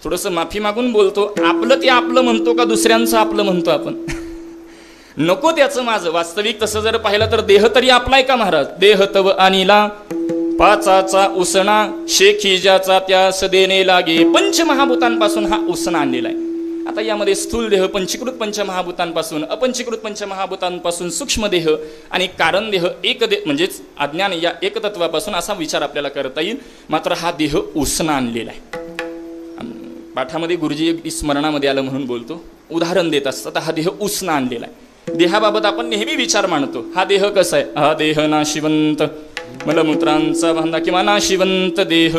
थोडंसं माफी मागून बोलतो, आपलं ते आपलं म्हणतो का दुसऱ्यांचं आपलं म्हणतो आपण? नको त्याचं माझं. वास्तविक तसं जर पाहिलं तर देह तरी आपलाय का महाराज? देह तव आणिला पाचाचा उसणा, शेखी ज्याचा त्यास देणे लागे. पंचमहाभूतांपासून हा उसणा आणलेला आहे. आता यामध्ये स्थूल देह पंचीकृत पंचमहाभूतांपासून, अपंचीकृत पंचमहाभूतांपासून सूक्ष्म देह आणि कारण देह एक म्हणजेच अज्ञान या एकतत्वापासून असा विचार आपल्याला करता येईल. मात्र हा देह उसणा आणलेला आहे. पाठामध्ये गुरुजी स्मरणामध्ये आलं म्हणून बोलतो, उदाहरण देत असतात. हा देह उसणा आणलेला आहे. देहाबाबत आपण नेहमी विचार मांडतो, हा देह कसा आहे? हा देह नाशिवंत, मलमूत्रांचा बांधा किंवा नाशिवंत देह,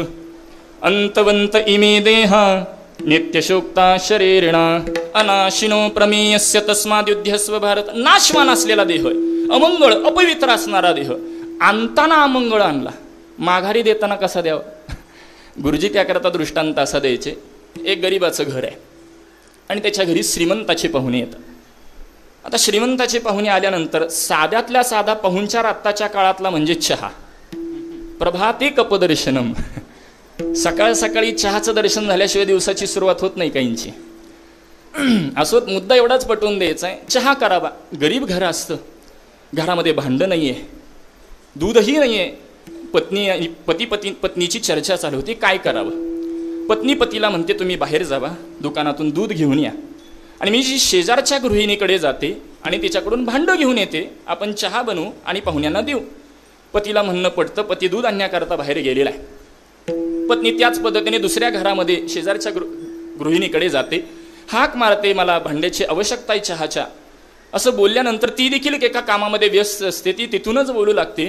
अंतवंत इमे देहा, नित्यशोक्ता शरीरिणा, अनाशिनो प्रमेयस्य तस्माद्युध्यस्व भारत. नाशवान असलेला देह आहे, अमंगळ अपवित्र असणारा देह. आणताना अमंगळ आणला, माघारी देताना कसा द्यावा? गुरुजी त्याकरता दृष्टांत असा द्यायचे, एक गरीबाचं घर आहे आणि त्याच्या घरी श्रीमंताचे पाहुणे येतात. आता श्रीमंताचे पाहुणे आल्यानंतर साध्यातल्या साधा पाहुणचार आत्ताच्या काळातला म्हणजे चहा. प्रभाते कपदर्शनम, सकाळ सकाळी चहाचं दर्शन झाल्याशिवाय दिवसाची सुरुवात होत नाही काहींची. असो, मुद्दा एवढाच पटवून द्यायचा आहे, चहा करावा. गरीब घर असतं, घरामध्ये भांडं नाहीये, दूधही नाहीये, पत्नीची चर्चा चालू होती, काय करावं. पत्नी पतीला म्हणते तुम्ही बाहेर जावा, दुकानातून दूध घेऊन या, आणि मी जी शेजारच्या गृहिणीकडे जाते आणि तिच्याकडून भांडं घेऊन येते, आपण चहा बनवू आणि पाहुण्यांना देऊ. पतीला म्हणणं पडतं. पती दूध आणण्याकरता बाहेर गेलेला आहे. पत्नी त्याच पद्धतीने दुसऱ्या घरामध्ये शेजारच्या गृहिणीकडे जाते, हाक मारते, मला भांड्याची आवश्यकता आहे चहाच्या. असं बोलल्यानंतर ती देखील एका कामामध्ये व्यस्त असते. ती तिथूनच बोलू लागते,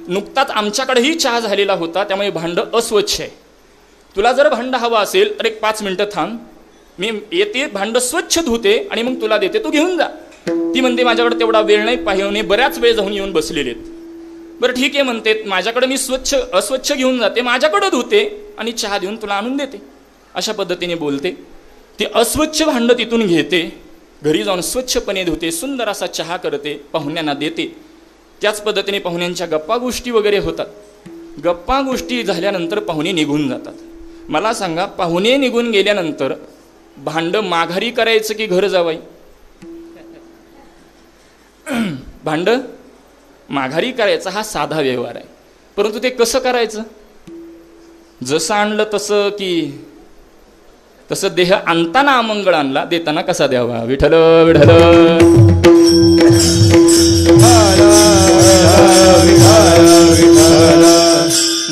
नुकताच आमच्याकडेही चहा झालेला होता, त्यामुळे भांडं अस्वच्छ आहे. तुला जर भांडं हवं असेल तर 1-5 मिनिटं थांब, मी येते, भांडं स्वच्छ धुते आणि मग तुला देते, तू घेऊन जा. ती म्हणते माझ्याकडे तेवढा वेळ नाही, पाहुणे बऱ्याच वेळ जाऊन येऊन बसलेले आहेत. बरं ठीक आहे म्हणते, माझ्याकडे मी अस्वच्छ घेऊन जाते, माझ्याकडे धुते आणि चहा देऊन तुला आणून देते. अशा पद्धतीने बोलते. ती अस्वच्छ भांडं तिथून घेते, घरी जाऊन स्वच्छपणे धुते, सुंदर असा चहा करते, पाहुण्यांना देते. त्याच पद्धतीने पाहुण्यांच्या गप्पा गोष्टी वगैरे होतात. गप्पा गोष्टी झाल्यानंतर पाहुणे निघून जातात. मला सांगा, पाहुणे निघून गेल्यानंतर भांडं माघारी करायचं की घर जावाई? भांडं माघारी करायचा हा साधा व्यवहार आहे, परंतु ते कसं करायचं? जसं आणलं तसं, की तसं देह आणताना अमंगळ आणला, देताना कसा द्यावा? विठ्ठल विठ्ठल.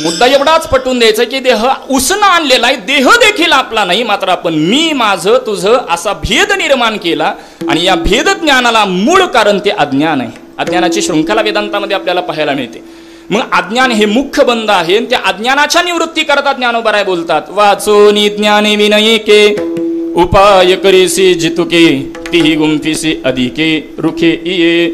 मुद्दा एवढाच पटवून द्यायचा की देह उसनं आणलेला आहे, देह देखील आपला नाही, मात्र आपण मी, माझं, तुझं असा भेद निर्माण केला. आणि या भेद ज्ञानाला मूळ कारण ते अज्ञान आहे. अज्ञानाची शृंखला वेदांतामध्ये आपल्याला पाहायला मिळते. मग अज्ञान हे मुख्य बंध आहे. त्या अज्ञानाच्या निवृत्ती करतात ज्ञानोबराय बोलतात, वाचोनी ज्ञाने विनयके उपाय करीसी जितुके तिही गुंफिसे अधिके रुखे इये.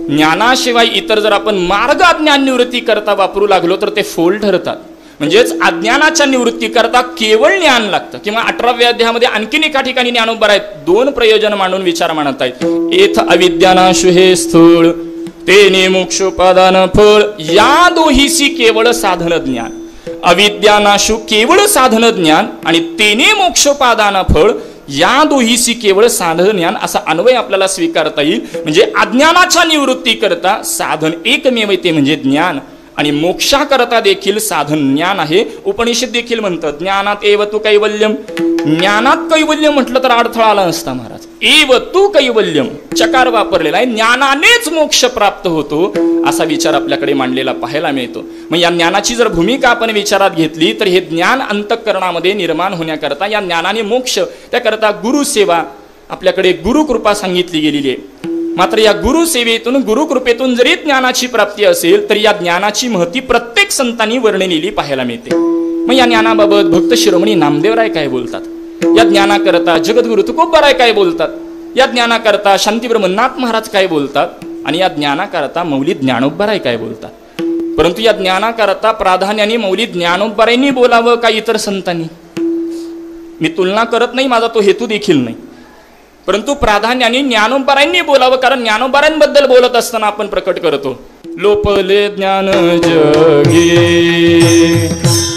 ज्ञानाशिवाय इतर जर आपण मार्ग अज्ञान निवृत्ती करता वापरू लागलो तर ते फोल ठरतात. म्हणजेच अज्ञानाच्या निवृत्ती करता केवळ ज्ञान लागतं. किंवा 18व्या अध्यायामध्ये आणखीन एका ठिकाणी ज्ञानोबराय 2 प्रयोजन मांडून विचार मांडत आहेत. एथ अविद्यानाशु हे स्थूळ तेने मोक्षोपादान फळ. या दोहीसी केवळ साधन ज्ञान. अविद्यानाशु केवळ साधन ज्ञान आणि तेने मोक्षोपादान फळ, या दोहीसी केवळ साधन ज्ञान असा अन्वय आपल्याला स्वीकारता येईल. म्हणजे अज्ञानाच्या निवृत्ती करता साधन एकमेव ते म्हणजे ज्ञान, आणि मोक्षाकरता देखील साधन ज्ञान आहे. उपनिषद देखील म्हणतात ज्ञानात एव तू कैवल्यम. ज्ञानात कैवल्य म्हटलं तर अडथळा आला नसता महाराज. एव तू कैवल्यम चकार वापरलेला आहे. ज्ञानानेच मोक्ष प्राप्त होतो असा विचार आपल्याकडे मांडलेला पाहायला मिळतो. मग या ज्ञानाची जर भूमिका आपण विचारात घेतली तर हे ज्ञान अंतःकरणामध्ये निर्माण होण्याकरता, या ज्ञानाने मोक्ष, त्याकरता गुरुसेवा, आपल्याकडे गुरुकृपा सांगितली गेलेली आहे. मात्र या गुरुसेवेतून, गुरुकृपेतून जरी ज्ञानाची प्राप्ती असेल तर या ज्ञानाची महती प्रत्येक संतांनी वर्णलेली पाहायला मिळते. मग या ज्ञानाबाबत भक्त शिरोमणी नामदेवराय काय बोलतात? या ज्ञानाकरता जगद्गुरु तुकोबाराय काय बोलतात? या ज्ञानाकरता शांती ब्रह्मनाथ महाराज काय बोलतात? आणि या ज्ञानाकरता मौली ज्ञानोबाराय काय बोलतात? परंतु या ज्ञानाकरता प्राधान्याने मौली ज्ञानोबारायांनी बोलावं का इतर संतांनी? मी तुलना करत नाही, माझा तो हेतू देखील नाही, परंतु प्राधान्याने ज्ञानोबारायांनी बोलावं. कारण ज्ञानोबारायांबद्दल बोलत असताना आपण प्रकट करतो लोपले ज्ञान जगे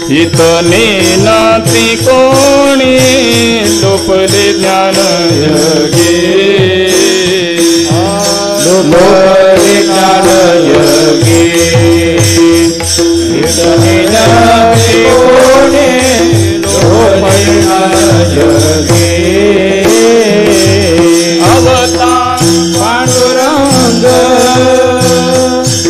हितने नाती कोणी. लोपले ज्ञान जगे लोपले ज्ञान जगे हितने नाती कोणी. लोपले ज्ञान जगे अवतार पांडुरंग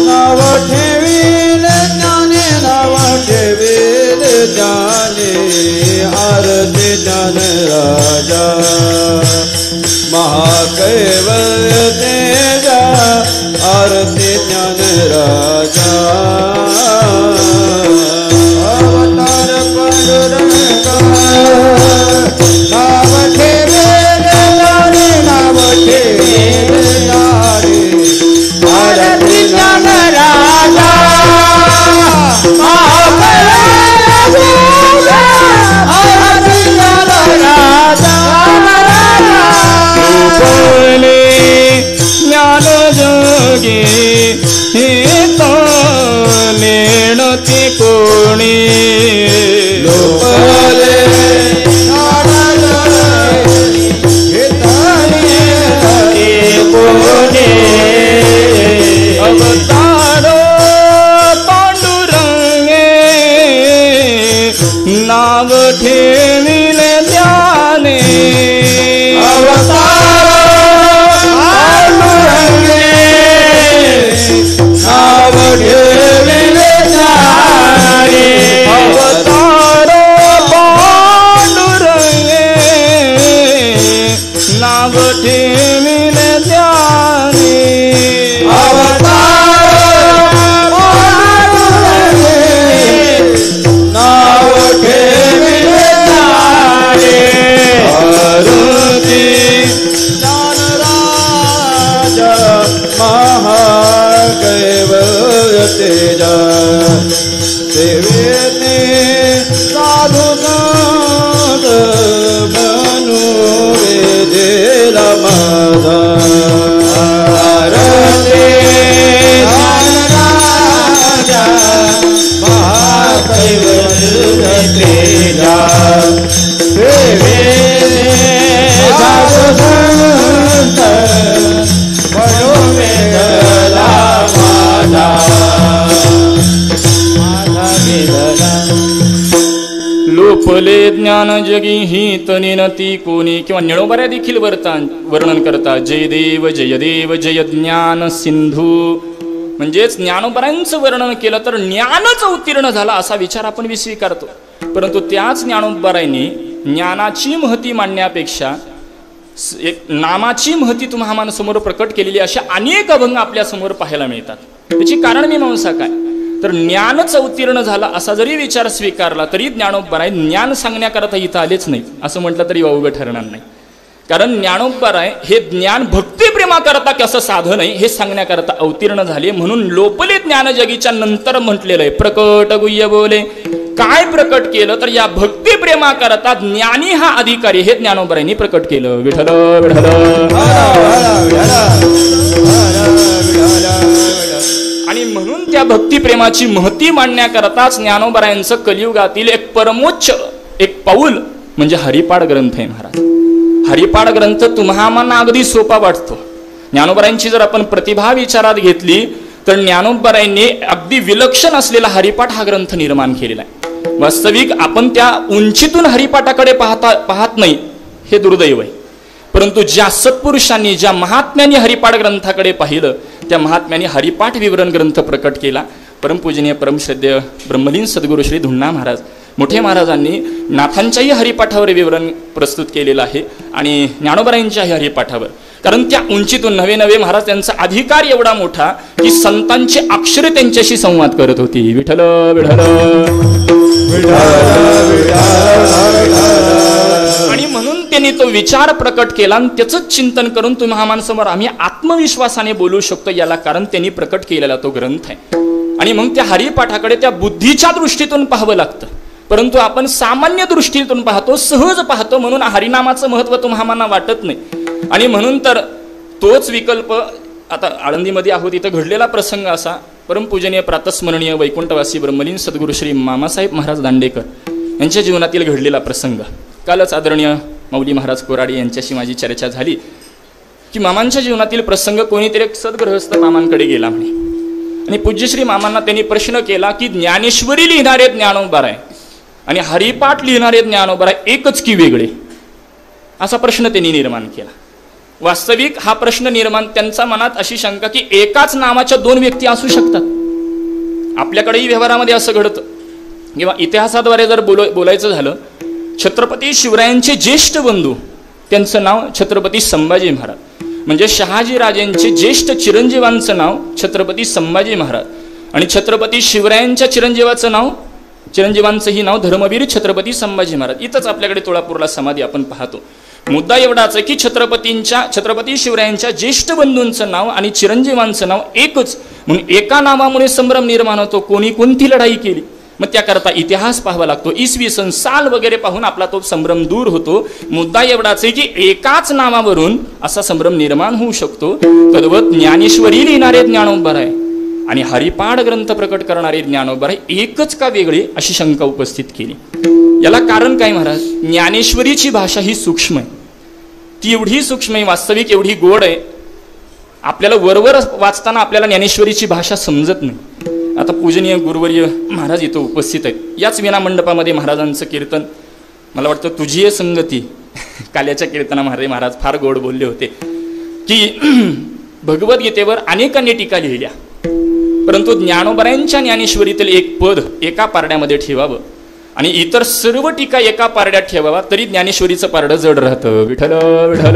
नाव ठेवील ज्ञाने. नाव ठेवील ज्ञाने आरती ज्ञान राजा. महाकैवल्य तेजा आरती ज्ञान राजा. अवतार पांडुरंग नाव ठेवील ज्ञाने. नाव ठेवील ज्ञाने आरती ज्ञान राजा. ज्ञान जगे लेणती कोणी. लोपले कोणी. अवतार पांडुरंगे नाव ठेविले ध्याने नाव ठेविले ध्याने अवतार पांडुरंगे नाव ठेविले ध्याने अवतार पांडुरंगे नाव ठेविले ध्याने आरती ज्ञानराज महाकैवल्य तेजा सेवेने साधुनाथ बनू वेदेला माझा आरती ज्ञानराज महाकैवल्य तेजा सेवेने साधुनाथ बनू वेदेला माझा लोपले ज्ञान जगी ही तनिनती कोणी किंवा निळोबऱ्या देखील वर्णन करतात जय देव जय ज्ञान सिंधू. म्हणजेच ज्ञानोबऱ्यांचं वर्णन केलं तर ज्ञानच अवतीर्ण झाला असा विचार आपण स्वीकारतो. परंतु त्याच ज्ञानोबरायांनी ज्ञानाची महती मांडण्यापेक्षा एक नामाची महती तुम्हाला समोर प्रकट केलेली अशा अनेक अभंग आपल्या समोर पाहायला मिळतात. त्याची कारण मीमांसा काय तर ज्ञानच अवतीर्ण झाला असा जरी विचार स्वीकारला तरी ज्ञानोबराय ज्ञान सांगण्याकरता इथं आलेच नाही असं म्हटलं तरी वावगं ठरणार नाही. कारण ज्ञानोबराय हे ज्ञान भक्तिप्रेमाकरता कसं साधन आहे हे सांगण्याकरता अवतीर्ण झाले. म्हणून लोपले ज्ञान जगीच्या नंतर म्हटलेलं आहे प्रकट गुह्य बोले. काय प्रकट केलं तर या भक्तिप्रेमाकरता ज्ञानी हा अधिकारी हे ज्ञानोबरायांनी प्रकट केलं. विठ्ठल विठ्ठल. आणि म्हणून त्या भक्तिप्रेमाची महती मांडण्याकरताच ज्ञानोबरायांचं कलियुगातील एक परमोच्च एक पाऊल म्हणजे हरिपाठ ग्रंथ आहे महाराज. हरिपाठ ग्रंथ तुम्हाला अगदी सोपा वाटतो. ज्ञानोबरायांची जर आपण प्रतिभा विचारात घेतली तर ज्ञानोबरायांनी अगदी विलक्षण असलेला हरिपाठ हा ग्रंथ निर्माण केलेला आहे. वास्तविक आपण त्या उंचीतून हरिपाठाकडे पाहत नाही हे दुर्दैव आहे. परंतु ज्या सत्पुरुषांनी ज्या महात्म्यांनी हरिपाठ ग्रंथाकडे पाहिलं त्या महात्म्यांनी हरिपाठ विवरण ग्रंथ प्रकट केला. परमपूजनीय परमश्रद्धेय ब्रह्मलीन सद्गुरू श्री धुंडा महाराज मोठे महाराजांनी नाथांच्याही हरिपाठावर विवरण प्रस्तुत केलेलं आहे आणि ज्ञानोबरायांच्याही हरिपाठावर. कारण त्या उंचीतून नवे महाराज त्यांचा अधिकार एवढा मोठा की संतांची अक्षरे त्यांच्याशी संवाद करत होती. विठ्ठल विठ्ठल. आणि म्हणून त्यांनी तो विचार प्रकट केला आणि त्याचंच चिंतन करून तुम्हामांसमोर आम्ही आत्मविश्वासाने बोलू शकतो. याला कारण त्यांनी प्रकट केलेला तो ग्रंथ आहे. आणि मग त्या हरिपाठाकडे त्या बुद्धीच्या दृष्टीतून पाहावं लागतं. परंतु आपण सामान्य दृष्टीतून पाहतो सहज पाहतो म्हणून हरिनामाचं महत्व तुम्हाला वाटत नाही. आणि म्हणून तर तोच विकल्प आता आळंदीमध्ये आहोत इथं घडलेला प्रसंग असा परमपूजनीय प्रातस्मरणीय वैकुंठवासी ब्रह्मलीन सद्गुरू श्री मामासाहेब महाराज दांडेकर यांच्या जीवनातील घडलेला प्रसंग. कालच आदरणीय माऊली महाराज कोराडे यांच्याशी माझी चर्चा झाली की मामांच्या जीवनातील प्रसंग कोणीतरी एक सद्गृहस्थ मामांकडे गेला म्हणे आणि पूज्यश्री मामांना त्यांनी प्रश्न केला की ज्ञानेश्वरी लिहिणारे ज्ञानोबराय आणि हरिपाठ लिहिणारे ज्ञानोबराय एकच की वेगळे असा प्रश्न त्यांनी निर्माण केला. वास्तविक हा प्रश्न निर्माण त्यांच्या मनात अशी शंका की एकाच नावाच्या दोन व्यक्ती असू शकतात. आपल्याकडेही व्यवहारामध्ये असं घडतं किंवा इतिहासाद्वारे जर बोलायचं झालं छत्रपती शिवरायांचे ज्येष्ठ बंधू त्यांचं नाव छत्रपती संभाजी महाराज म्हणजे शहाजी राजेंचे ज्येष्ठ चिरंजीवांचं नाव छत्रपती संभाजी महाराज आणि छत्रपती शिवरायांच्या चिरंजीवांचंही नाव धर्मवीर छत्रपती संभाजी महाराज. इथंच आपल्याकडे तुळापूरला समाधी आपण पाहतो. मुद्दा एवढाच आहे की छत्रपती शिवरायांच्या ज्येष्ठ बंधूंचं नाव आणि चिरंजीवांचं नाव एकच म्हणून एका नावामुळे संभ्रम निर्माण होतो. कोणी कोणती लढाई केली मग त्याकरता इतिहास पाहावा लागतो. इसवी सन साल वगैरे पाहून आपला तो संभ्रम दूर होतो. मुद्दा एवढाच आहे की एकाच नावावरून असा संभ्रम निर्माण होऊ शकतो. तद्वत ज्ञानेश्वरी लिहिणारे ज्ञानोबराय आणि हरिपाठ ग्रंथ प्रकट करणारे ज्ञानोबराय एकच का वेगळे अशी शंका उपस्थित केली. याला कारण काय महाराज ज्ञानेश्वरीची भाषा ही सूक्ष्म आहे. ती एवढी सूक्ष्म आहे वास्तविक एवढी गोड आहे आपल्याला वरवर वाचताना आपल्याला ज्ञानेश्वरीची भाषा समजत नाही. आता पूजनीय गुरुवर्य महाराज इथं उपस्थित आहेत. याच विना मंडपामध्ये महाराजांचं कीर्तन, मला वाटतं तुझी संगती, काल्याच्या कीर्तना महाराज फार गोड बोलले होते की भगवद्गीतेवर अनेकांनी टीका लिहिल्या, परंतु ज्ञानोबरायांच्या ज्ञानेश्वरीतील एक पद एका पारड्यामध्ये ठेवावं आणि इतर सर्व टीका एका पारड्यात ठेवावा, तरी ज्ञानेश्वरीचं पारडं जड राहतं. विठ्ठल विठ्ठल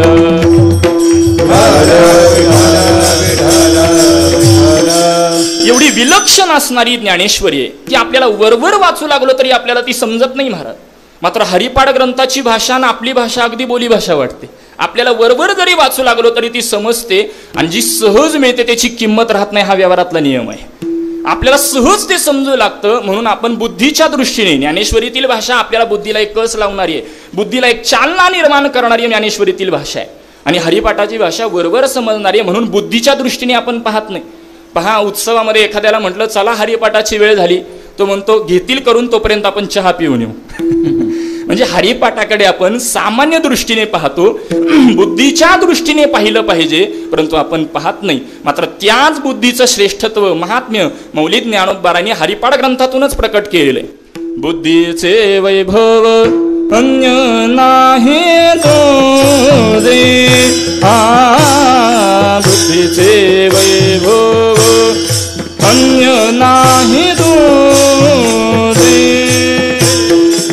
एवढी विलक्षण असणारी ज्ञानेश्वरी आहे की आपल्याला वरवर वाचू लागलो तरी आपल्याला ती समजत नाही महाराज. मात्र हरिपाठ ग्रंथाची भाषा आणि आपली भाषा अगदी बोली भाषा वाटते. आपल्याला वरवर जरी वाचू लागलो तरी ती समजते आणि जी सहज मिळते त्याची किंमत राहत नाही. हा व्यवहारातला नियम आहे. आपल्याला सहज ते समजू लागतं, म्हणून आपण बुद्धीच्या दृष्टीने, ज्ञानेश्वरीतील भाषा आपल्याला बुद्धीला एक कस लावणारी आहे, बुद्धीला एक चालना निर्माण करणारी ज्ञानेश्वरीतील भाषा आहे. आणि हरिपाठाची भाषा वरवर समजणारी आहे, म्हणून बुद्धीच्या दृष्टीने आपण पाहत नाही. पहा, उत्सवामध्ये एखाद्याला म्हटलं चला हरिपाठाची वेळ झाली, तो म्हणतो घेतील करून, तोपर्यंत आपण चहा पिऊन येऊ. म्हणजे हरिपाठाकडे आपण सामान्य दृष्टीने पाहतो, बुद्धीच्या दृष्टीने पाहिलं पाहिजे, परंतु आपण पाहत नाही. मात्र त्याच बुद्धीचं श्रेष्ठत्व, महात्म्य मौलिक ज्ञानोबारांनी हरिपाठ ग्रंथातूनच प्रकट केलेलं आहे. बुद्धीचे वैभव अन्य नाही तुझे, बुद्धीचे वैभव अन्य नाही तुझे,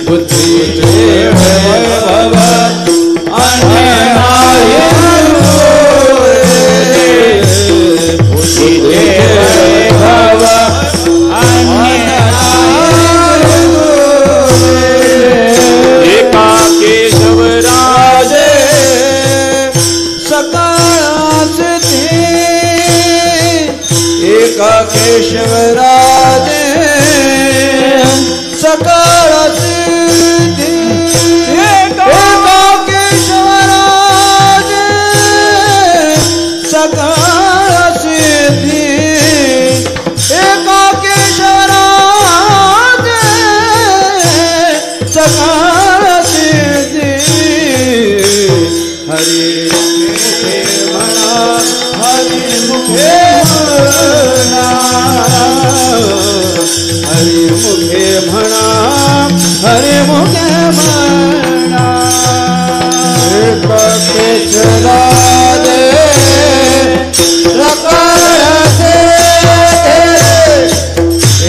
बुद्धीचे वैभव अन्य नाही तुझे, बुद्धीचे वैभव अन्य नाही तुझे. एका केशवराजे सकाळाचे एका केशवराजे सकाळाचे एका केशवराजे सकाळाचे एका केशवराजे सकाळाचे हरी मुखे म्हणा, हरी मुखे म्हणा, हरी मुखे म्हणा, हरी मुखे म्हणा. एक केशवराजे सकाळचे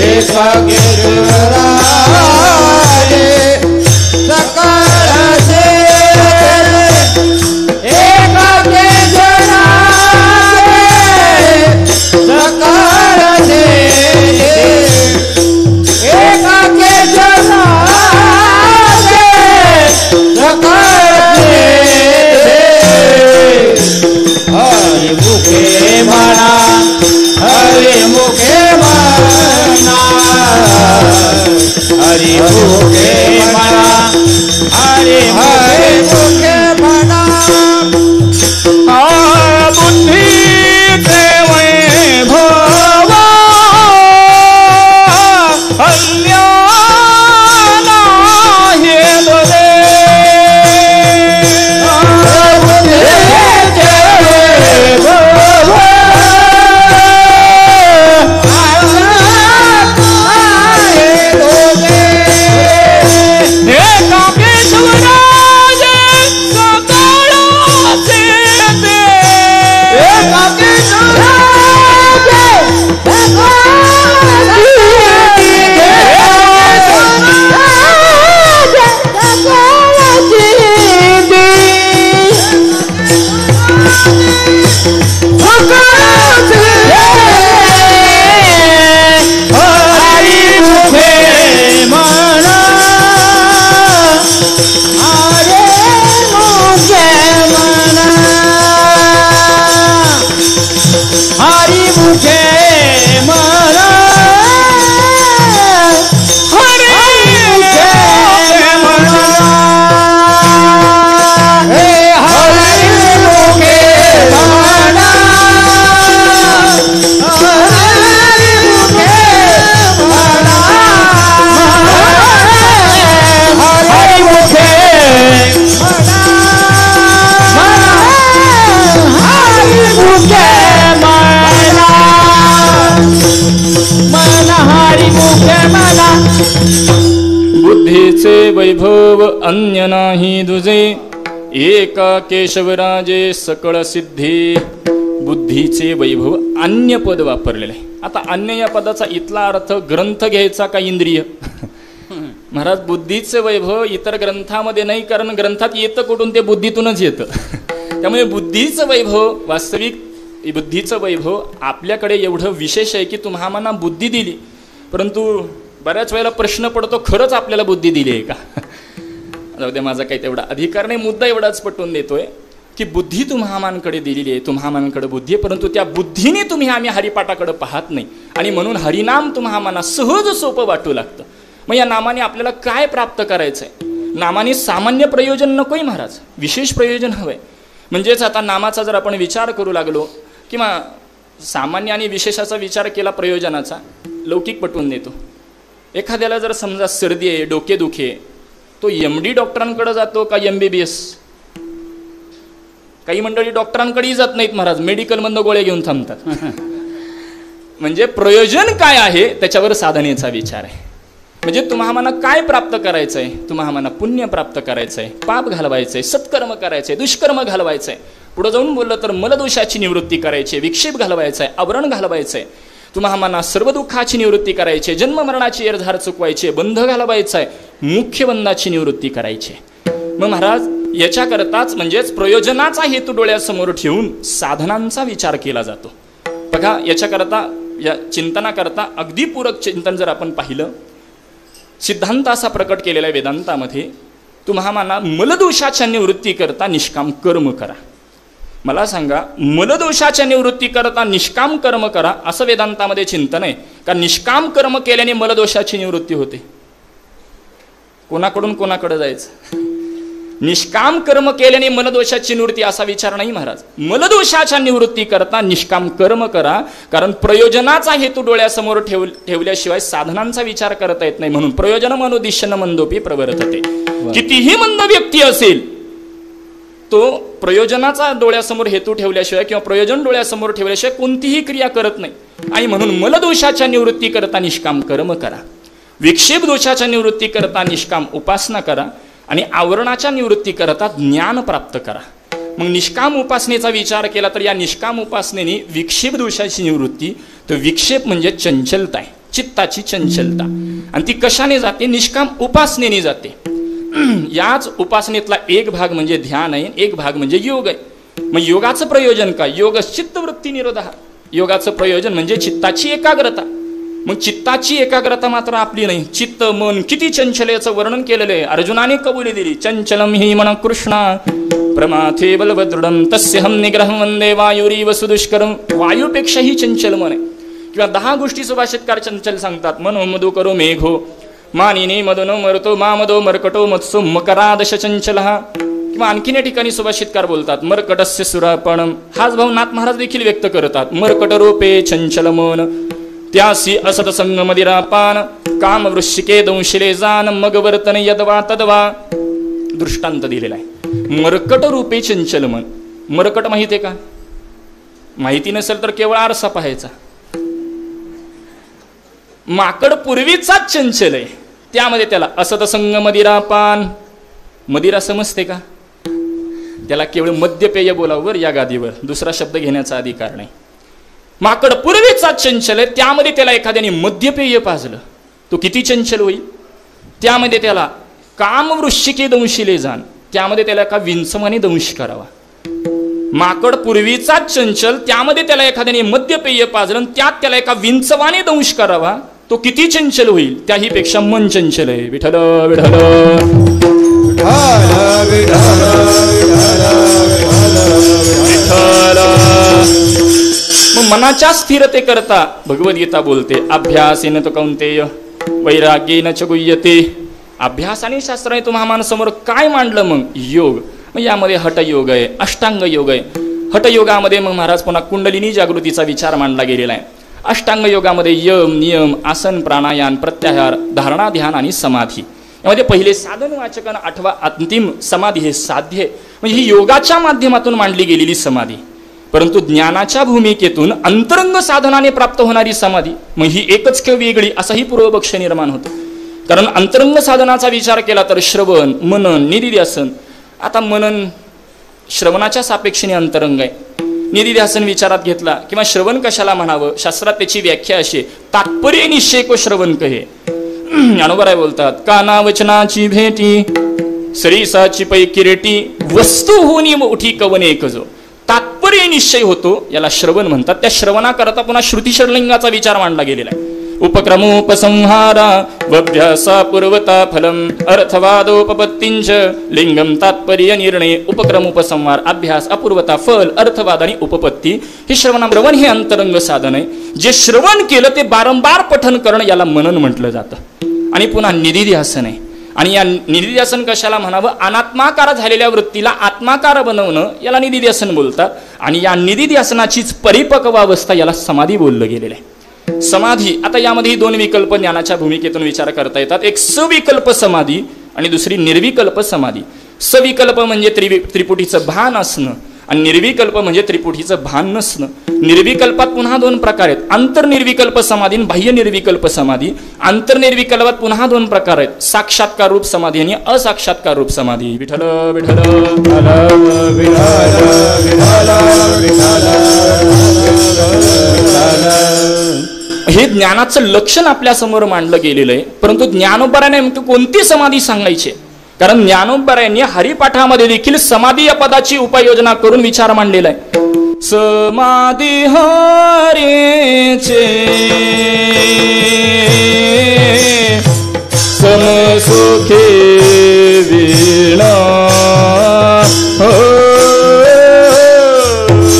एका केशवराजे सकाळचे एका केशवराजे सकाळचे एका केशवराजे सकाळचे हरी मुखे म्हणा, हरी मुखे म्हणा, हरी मुखे म्हणा, हरी मुखे म्हणा. बुद्धीचे वैभव अन्य नाही तुझे, बुद्धीचे वैभव अन्य नाही तुझे, बुद्धीचे वैभव अन्य नाही दुजे, एका केशवराजे सकळ सिद्धी. बुद्धीचे वैभव अन्य पद वापरलेले आहे. आता अन्य या पदाचा इथला अर्थ ग्रंथ घ्यायचा का इंद्रिय? महाराज बुद्धीचे वैभव इतर ग्रंथामध्ये नाही, कारण ग्रंथात येतं कुठून? ते बुद्धीतूनच येतं. त्यामुळे बुद्धीचं वैभव, वास्तविक बुद्धीचं वैभव आपल्याकडे एवढं विशेष आहे की तुम्हाला बुद्धी दिली, परंतु बऱ्याच वेळेला प्रश्न पडतो, खरंच आपल्याला बुद्धी दिली आहे का? जाऊ दे, माझा काही तेवढा अधिकार नाही. मुद्दा एवढाच पटवून देतोय की बुद्धी तुम्हामांकडे दिलेली आहे, तुम्हामांकडे बुद्धी आहे, परंतु त्या बुद्धीने तुम्ही आम्ही हरिपाठाकडे पाहत नाही, आणि म्हणून हरिनाम तुम्हाला सहज सोपं वाटू लागतं. मग या नामाने आपल्याला काय प्राप्त करायचं आहे? नामाने सामान्य प्रयोजन नकोय महाराज, विशेष प्रयोजन हवंय. म्हणजेच आता नामाचा जर आपण विचार करू लागलो किंवा सामान्य आणि विशेषाचा विचार केला प्रयोजनाचा, लौकिक पटवून देतो. एखाद्याला जर समजा सर्दी आहे, डोकेदुखी आहे, तो MD डॉक्टरांकडे जातो का MBBS? काही मंडळी डॉक्टरांकडेही जात नाहीत महाराज, मेडिकलमधनं गोळ्या घेऊन थांबतात. म्हणजे प्रयोजन काय आहे त्याच्यावर साधनेचा विचार आहे. म्हणजे तुम्हाला काय प्राप्त करायचं आहे? तुम्हाला पुण्य प्राप्त करायचं आहे, पाप घालवायचं आहे, सत्कर्म करायचं आहे, दुष्कर्म घालवायचं आहे. पुढे जाऊन बोललं तर मलदोषाची निवृत्ती करायची, विक्षेप घालवायचा आहे, आवरण घालवायचं आहे. तुम्हाला सर्व दुःखाची निवृत्ती करायची आहे, जन्म मरणाची एरधार चुकवायची आहे, बंध घालवायचा आहे, मुख्य बंधाची निवृत्ती करायची आहे. मग महाराज याच्याकरताच म्हणजेच प्रयोजनाचा हेतू डोळ्यासमोर ठेवून साधनांचा विचार केला जातो. बघा, याच्याकरता या चिंतनाकरता अगदी पूरक चिंतन जर आपण पाहिलं, सिद्धांत असा प्रकट केलेला आहे वेदांतामध्ये, तुम्हाला मलदोषाच्या निवृत्ती करता निष्काम कर्म करा. मला सांगा, मलदोषाच्या निवृत्ती करता निष्काम कर्म करा असं वेदांतामध्ये चिंतन आहे का निष्काम कर्म केल्याने मलदोषाची निवृत्ती होते? कोणाकडून कोणाकडे जायचं? निष्काम कर्म केल्याने मलदोषाची निवृत्ती असा विचार नाही महाराज. मलदोषाच्या निवृत्ती करता निष्काम कर्म करा, कारण प्रयोजनाचा हेतू डोळ्यासमोर ठेवल्याशिवाय साधनांचा विचार करता येत नाही. म्हणून प्रयोजन मनोदिश्यन मंदोपी प्रवर्तते. कितीही मंद व्यक्ती असेल तो प्रयोजनाचा डोळ्यासमोर हेतू ठेवल्याशिवाय किंवा प्रयोजन डोळ्यासमोर ठेवल्याशिवाय कोणतीही क्रिया करत नाही. आणि म्हणून मलदोषाच्या निवृत्ती करता निष्काम कर्म करा, विक्षेप दोषाच्या निवृत्ती करता निष्काम उपासना करा, आणि आवरणाच्या निवृत्ती करता ज्ञान प्राप्त करा. मग निष्काम उपासनेचा विचार केला तर या निष्काम उपासनेने विक्षेप दोषाची निवृत्ती, तर विक्षेप म्हणजे चंचलता आहे, चित्ताची चंचलता, आणि ती कशाने जाते? निष्काम उपासनेने जाते. याच उपासनेतला एक भाग म्हणजे ध्यान आहे, एक भाग म्हणजे योग आहे. मग योगाचं प्रयोजन काय? योग चित्तवृत्ती निरोधः. योगाचं प्रयोजन म्हणजे चित्ताची एकाग्रता. मग चित्ताची एकाग्रता मात्र आपली नाही. चित्त मन किती चंचल याचं वर्णन केलेलं आहे. अर्जुनाने कबुली दिली, चंचलम हि मन कृष्णा प्रमाथे बलभद्रुडम तस्यहम निग्रहम वंदे वायुरीव सुदुष्करम. वायूपेक्षाही चंचल मन आहे. किंवा 10 गोष्टी सुभाषितकार चंचल सांगतात. मनो मधु करो मेघो मानिनी मदनो मरतो मामदो मरकटो मत्सो मकरादश चंचल. किंवा आणखीन या ठिकाणी सुभाषितकार बोलतात मरकटस्य सुरापणम. हाच भाव नाथ महाराज देखील व्यक्त करतात. मरकट रूपे चंचल मन त्यासी असत संग मदिरापान काम वृश्चिके दंशिले जान मग वर्तन यदवा तदवा. दृष्टांत दिलेला आहे. मरकट रूपे चंचल मन. मरकट माहिती आहे का? माहिती नसेल तर केवळ आरसा पाहायचा. माकड पूर्वीचाच चंचल आहे, त्यामध्ये त्याला असत संग मदिरापान. मदिरा समजते का? त्याला केवळ मद्यपेय बोलावर या गादीवर, दुसरा शब्द घेण्याचा अधिकार नाही. माकड पूर्वीचाच चंचल आहे, त्यामध्ये त्याला एखाद्याने मद्यपेय पाजलं तो किती चंचल होईल. त्यामध्ये त्याला कामवृश्चिके दंशिले जाण, त्यामध्ये त्याला एका विंचमाने दंश करावा. माकड पूर्वीचाच चंचल, त्यामध्ये त्याला एखाद्याने मद्यपेय पाजलं, त्यात त्याला एका विंचवाने दंश करावा, तो किती चंचल होईल. त्याही पेक्षा मन चंचल आहे. विठ्ठल विठ्ठल मग मनाच्या स्थिरते करता भगवद्गीता बोलते अभ्यासेन तो कौंतेय वैराग्येन च गुह्यते. अभ्यासाने शास्त्राने तुम्हा मानसमोर काय मांडलं? मग योग. मग यामध्ये हठयोग आहे, अष्टांग योग आहे. हठयोगामध्ये मग महाराज पुन्हा कुंडलिनी जागृतीचा विचार मांडला गेलेला आहे. अष्टांग योगामध्ये यम नियम आसन प्राणायाम प्रत्याहार धारणा ध्यान आणि समाधी. यामध्ये पहिले साधन वाचक आणि 8वा अंतिम समाधी हे साध्य. म्हणजे ही योगाच्या माध्यमातून मांडली गेलेली समाधी. परंतु ज्ञानाच्या भूमिकेतून अंतरंग साधनाने प्राप्त होणारी समाधी, मग ही एकच किंवा वेगळी असाही पूर्वपक्ष निर्माण होतो. कारण अंतरंग साधनाचा विचार केला तर श्रवण, मनन, निदिध्यासन. आता मनन श्रवणाच्या सापेक्षेने अंतरंग आहे. निदिध्यासन विचारात घेतला किंवा श्रवण कशाला म्हणावं, शास्त्रात त्याची व्याख्या अशी, तात्पर्य निश्चय को श्रवण कहे. ज्ञानोबराय बोलतात, काना वचनाची भेटी सरीसाची पै किरेटी वस्तू होनी मोठी कवन एकजो. तात्पर्य निश्चय होतो याला श्रवण म्हणतात. त्या श्रवणाकरता पुन्हा श्रुती षडलिंगाचा विचार मांडला गेलेला आहे. उपक्रमोपसंहारा वभ्यासा पूर्वता फलम अर्थवादोपपत्तींच लिंगम तात्पर्य निर्णय. उपक्रम, उपसंहार, अभ्यास, अपूर्वता, फल, अर्थवाद आणि उपपत्ती हे श्रवण हे अंतरंग साधन आहे. जे श्रवण केलं ते वारंवार पठन करणं याला मनन म्हटलं जातं. आणि पुन्हा निदिध्यासन आहे. आणि या निदिध्यासन कशाला म्हणावं, अनात्माकार झालेल्या वृत्तीला आत्माकार बनवणं याला निदिध्यासन बोलतात. आणि या निदिध्यासनाचीच परिपक्व अवस्था याला समाधी बोललं गेलेलं आहे. समाधी, आता यामध्ये दोन विकल्प ज्ञानाच्या भूमिकेतून विचार करता येतात. एक सविकल्प समाधी आणि दुसरी निर्विकल्प समाधी. सविकल्प म्हणजे त्रिपुटीचं भान असणं आणि निर्विकल्प म्हणजे त्रिपुटीचं भान नसणं. निर्विकल्पात पुन्हा दोन प्रकार आहेत, अंतर्निर्विकल्प समाधी आणि बाह्य निर्विकल्प समाधी. अंतर्निर्विकल्पात पुन्हा दोन प्रकार आहेत, साक्षात्कार रूप समाधी आणि असाक्षात्कार रूप समाधी. विठ्ठल विठ्ठल हे ज्ञानाचं लक्षण आपल्या समोर मांडलं गेलेलं आहे. परंतु ज्ञानोबराने नेमकं कोणती समाधी सांगायची, कारण ज्ञानोबरायांनी हरिपाठामध्ये देखील समाधी या पदाची उपाययोजना करून विचार मांडलेला आहे. समाधी हरेचे समसुखे वीणा हो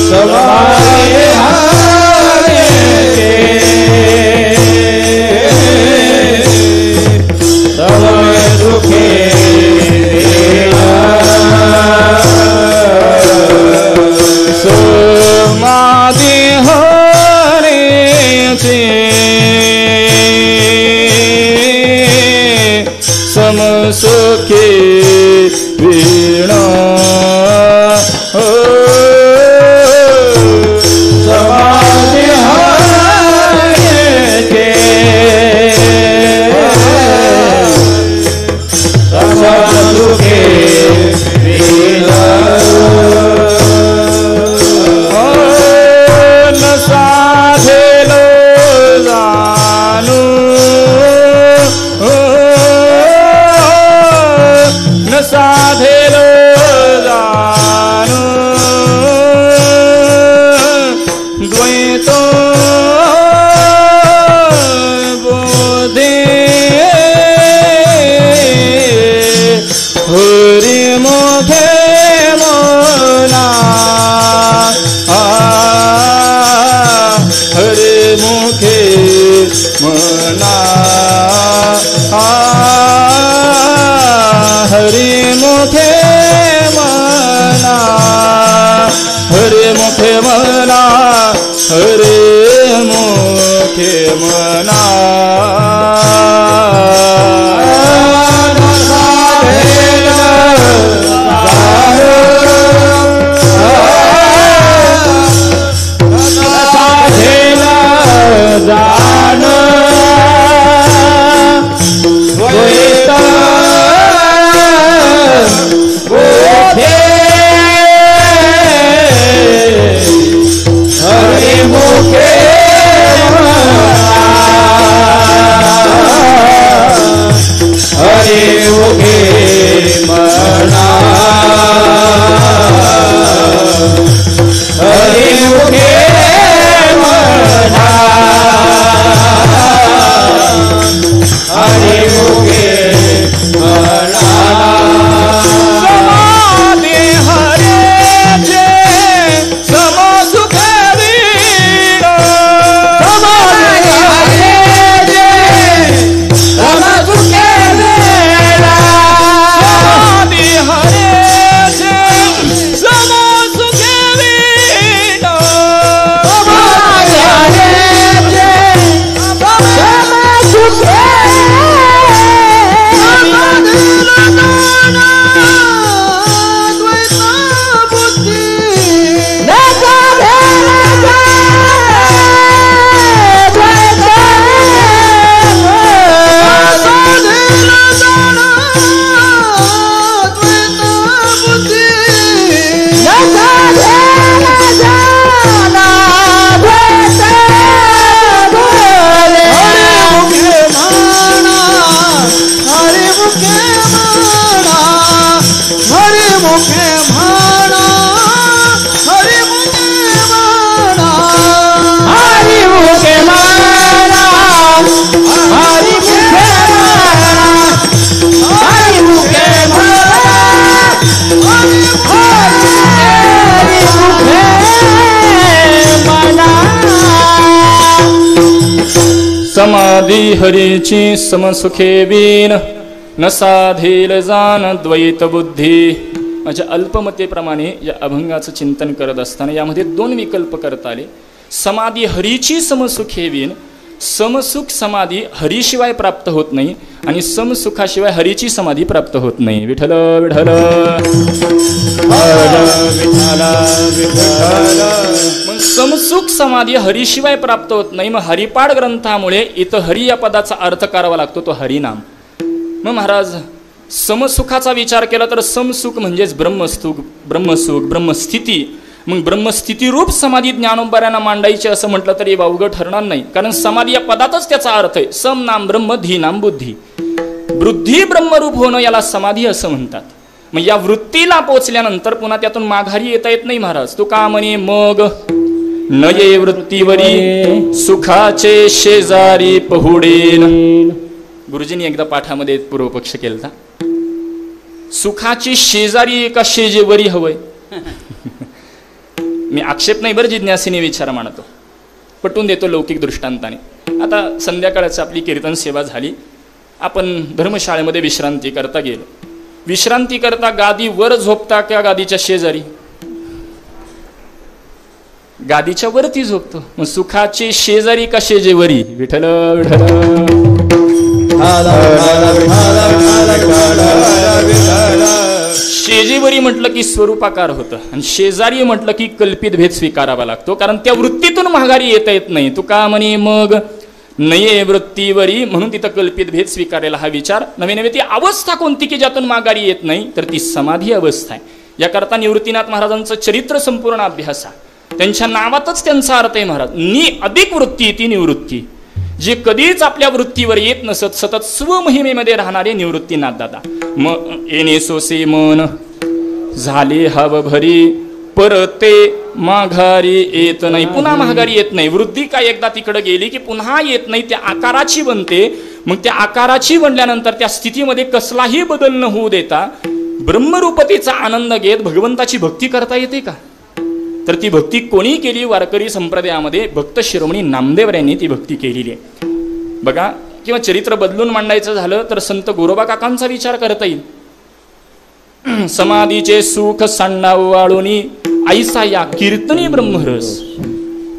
समाधी हरेचे समसुखे समाधी हरेचे समसुखे वीणा हो समाधी हरेचे समसुखे वीणा साधेलो जानो द्वैतो बोधे हरि मुखे मना हरि मुखे मना हरि मुखे मना हरि मुखे मना हरि मुखे मना हरि मुखे हरीची समसुखे विन न साधेल जान द्वैत बुद्धी. माझ्या अल्पमतेप्रमाणे या अभंगाचं चिंतन करत असताना यामध्ये 2 विकल्प करता आले. समाधी हरीची समसुखे विन, समसुख समाधी हरीशिवाय प्राप्त होत नाही आणि समसुखाशिवाय हरीची समाधी प्राप्त होत नाही. विठ्ठल विठ्ठल मग समसुख समाधी हरीशिवाय प्राप्त होत नाही. मग हरिपाठ ग्रंथामुळे इथं हरी या पदाचा अर्थ करावा लागतो, तो हरिनाम. मग महाराज समसुखाचा विचार केला तर समसुख म्हणजेच ब्रह्मसुख, ब्रह्मस्थिती. मग ब्रह्मस्थिती रूप समाधी ज्ञानोबाऱ्यांना मांडायची असं म्हटलं तरी वावगं ठरणार नाही, कारण समाधी या पदातच त्याचा अर्थ आहे. सम नाम ब्रह्म, धी नाम बुद्धी. बुद्धी ब्रह्मरूप होणं याला समाधी असं म्हणतात. मग या वृत्तीला पोचल्यानंतर पुन्हा त्यातून माघारी येता येत नाही. महाराज तू का म्हणे मग नये वृत्तीवरी सुखाचे शेजारी पहुडेन. गुरुजींनी एकदा पाठामध्ये पूर्वपक्ष केला, सुखाची शेजारी का शेजेवरी हवंय. मी आक्षेप नाही बरं, जिज्ञासीने विचार मांडतो, पटवून देतो लौकिक दृष्टांताने. आता संध्याकाळची आपली कीर्तन सेवा झाली, आपण धर्मशाळेमध्ये विश्रांती करता गेलो. विश्रांती करता गादीवर झोपता का गादीच्या शेजारी? गादीच्या वरती झोपतो. मग सुखाची शेजारी का शेजेवरी? विठ्ठल विठ्ठल. शेजेवरी म्हटलं की स्वरूपाकार होतं आणि शेजारी म्हटलं की कल्पित भेद स्वीकारावा लागतो, कारण त्या वृत्तीतून माघारी येता येत नाही. तू का म्हणे मग नये वृत्तीवरी, म्हणून तिथं कल्पित भेद स्वीकारायला हा विचार. नवे नवे ती अवस्था कोणती की ज्यातून माघारी येत नाही, तर ती समाधी अवस्था आहे. याकरता निवृत्तीनाथ महाराजांचं चरित्र संपूर्ण अभ्यास आहे. त्यांच्या नावातच त्यांचा अर्थ आहे महाराज. अधिक वृत्ती ती निवृत्ती, जे कधीच आपल्या वृत्तीवर येत नसत, सतत स्वमहिमेमध्ये राहणारे निवृत्तीनाथ दादा. मग येणे सोसे मन झाले हव भरी, परते माघारी येत नाही. पुन्हा माघारी येत नाही. वृत्ती काय एकदा तिकडे गेली की पुन्हा येत नाही, त्या आकाराची बनते. मग त्या आकाराची बनल्यानंतर त्या स्थितीमध्ये कसलाही बदल न होऊ देता ब्रह्मरूपतेचा आनंद घेत भगवंताची भक्ती करता येते का? तर ती भक्ती कोणी केली? वारकरी संप्रदायामध्ये भक्त शिरोमणी नामदेवरायांनी ती भक्ती केलेली आहे. बघा, किंवा चरित्र बदलून मांडायचं झालं तर संत गोरोबा काकांचा विचार करता येईल. समाधीचे सुख सांडावाळुनी ऐसा या कीर्तनी ब्रह्मरस.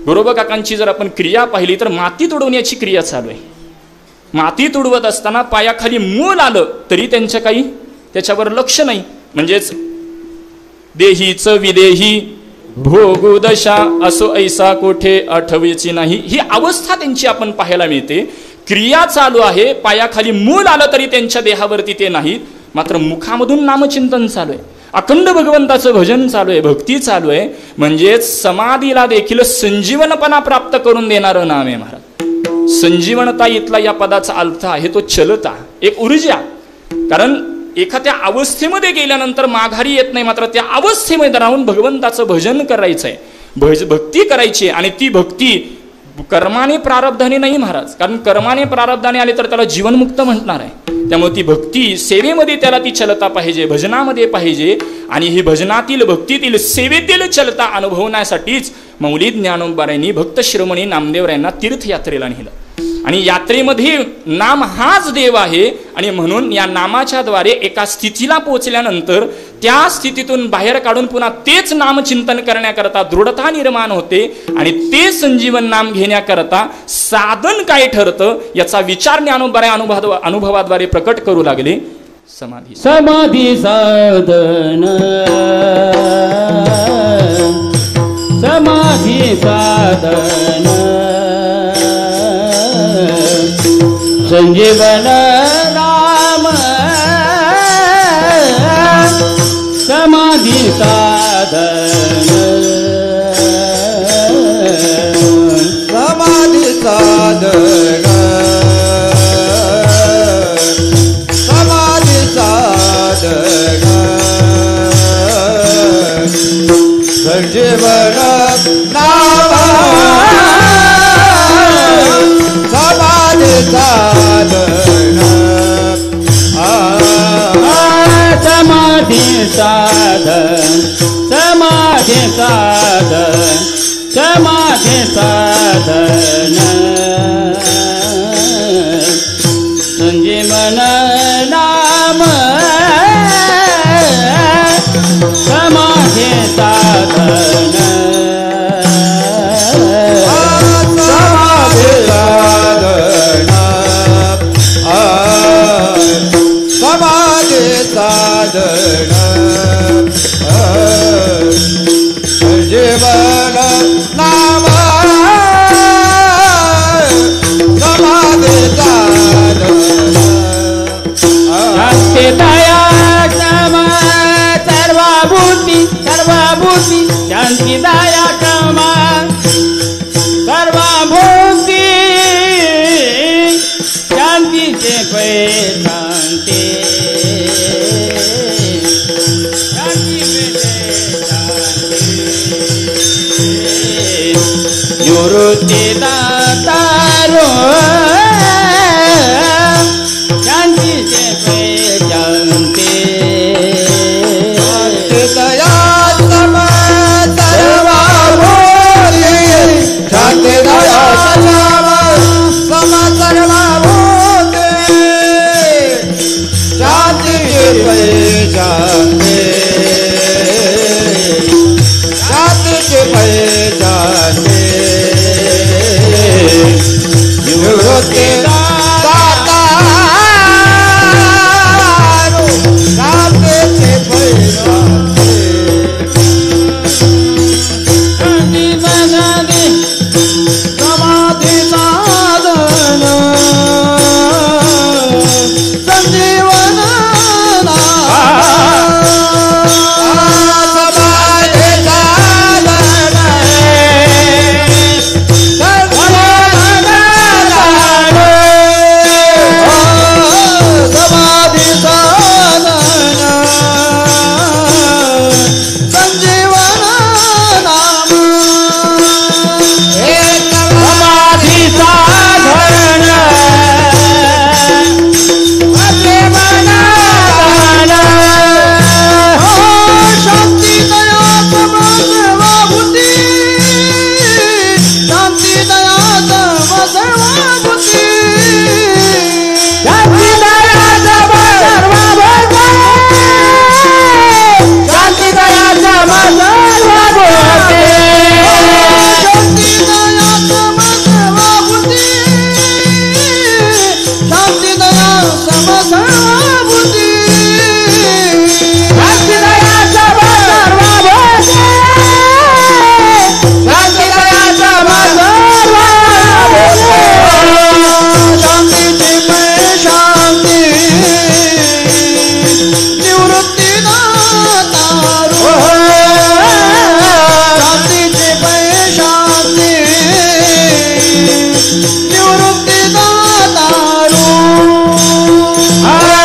गोरोबा काकांची जर आपण क्रिया पाहिली तर माती तुडवण्याची क्रिया चालू आहे. माती तुडवत असताना पायाखाली मूल आलं तरी त्यांचं काही त्याच्यावर लक्ष नाही. म्हणजेच देहीच विदेही भोगू दशा असो ऐसा कोठे आठवीची नाही, ही अवस्था त्यांची आपण पाहायला मिळते. क्रिया चालू आहे, पायाखाली मूल आलं तरी त्यांच्या देहावरती ते नाहीत, मात्र मुखामधून नामचिंतन चालू आहे, अखंड भगवंताचं भजन चालू आहे, भक्ती चालू आहे. म्हणजेच समाधीला देखील संजीवनपणा प्राप्त करून देणारं नाम आहे महाराज. संजीवनता इथला या पदाचा अर्थ आहे तो चलता, एक ऊर्जा. कारण एखाद्या अवस्थेमध्ये गेल्यानंतर माघारी येत नाही, मात्र त्या अवस्थेमध्ये राहून भगवंताचं भजन करायचं आहे, भक्ती करायची. आणि ती भक्ती कर्माने प्रारब्धाने नाही महाराज, कारण कर्माने प्रारब्धाने आले तर त्याला जीवनमुक्त म्हणणार आहे. त्यामुळे ती भक्ती सेवेमध्ये त्याला ती चलता पाहिजे, भजनामध्ये पाहिजे. आणि ही भजनातील भक्तीतील सेवेतील चलता अनुभवण्यासाठीच मौली ज्ञानोबारायांनी भक्त शिरोमणी नामदेवरायांना तीर्थयात्रेला नेलं. आणि यात्रेमध्ये नाम हाच देव आहे. आणि म्हणून या नामाच्या द्वारे एका स्थितीला पोहोचल्यानंतर त्या स्थितीतून बाहेर काढून पुन्हा तेच नामचिंतन करण्याकरता दृढता निर्माण होते. आणि ते संजीवन नाम घेण्याकरता साधन काय ठरतं याचा विचार ज्ञानोबाराय अनुभवाद्वारे प्रकट करू लागले. समाधी समाधी साधन, समाधी साधन, संजीवन नाम समाधी साधन, समाधी साधन, समाधी साधन, संजीवन नाम समाधी साधन, समाधी साधन, समाधी साधन, समाधी साधन, जीवन नाम समाधी शांती दया क्षमा सर्वभूती सर्वभूती शांती दया क्षमा सर्वभूती शांतीचे पै शांती निवृत्ती दातारो शांतीचे पै शांती दया सम सर्वभूती शांती दया सम सर्वभूती शांती शांती शांती शांती निवृत्ती दातारो शांतीचे पै शांती समाधी समाधी साधन संजीवन समाधी समाधी संजीवन नाम समाधी साधन शांती दया सम सर्वभूती शांती दया सम सर्वभूती शांती दया सम सर्वभूती शांती दया सम सर्वभूती शांती दया सम सर्वभूती शांती दया सम सर्वभूती शांती दया सम सर्वभूती शांती दया सम सर्वभूती शांतीची पै शांती निवृत्ती दातारो शांतीची पै शांती निवृत्ती दातारो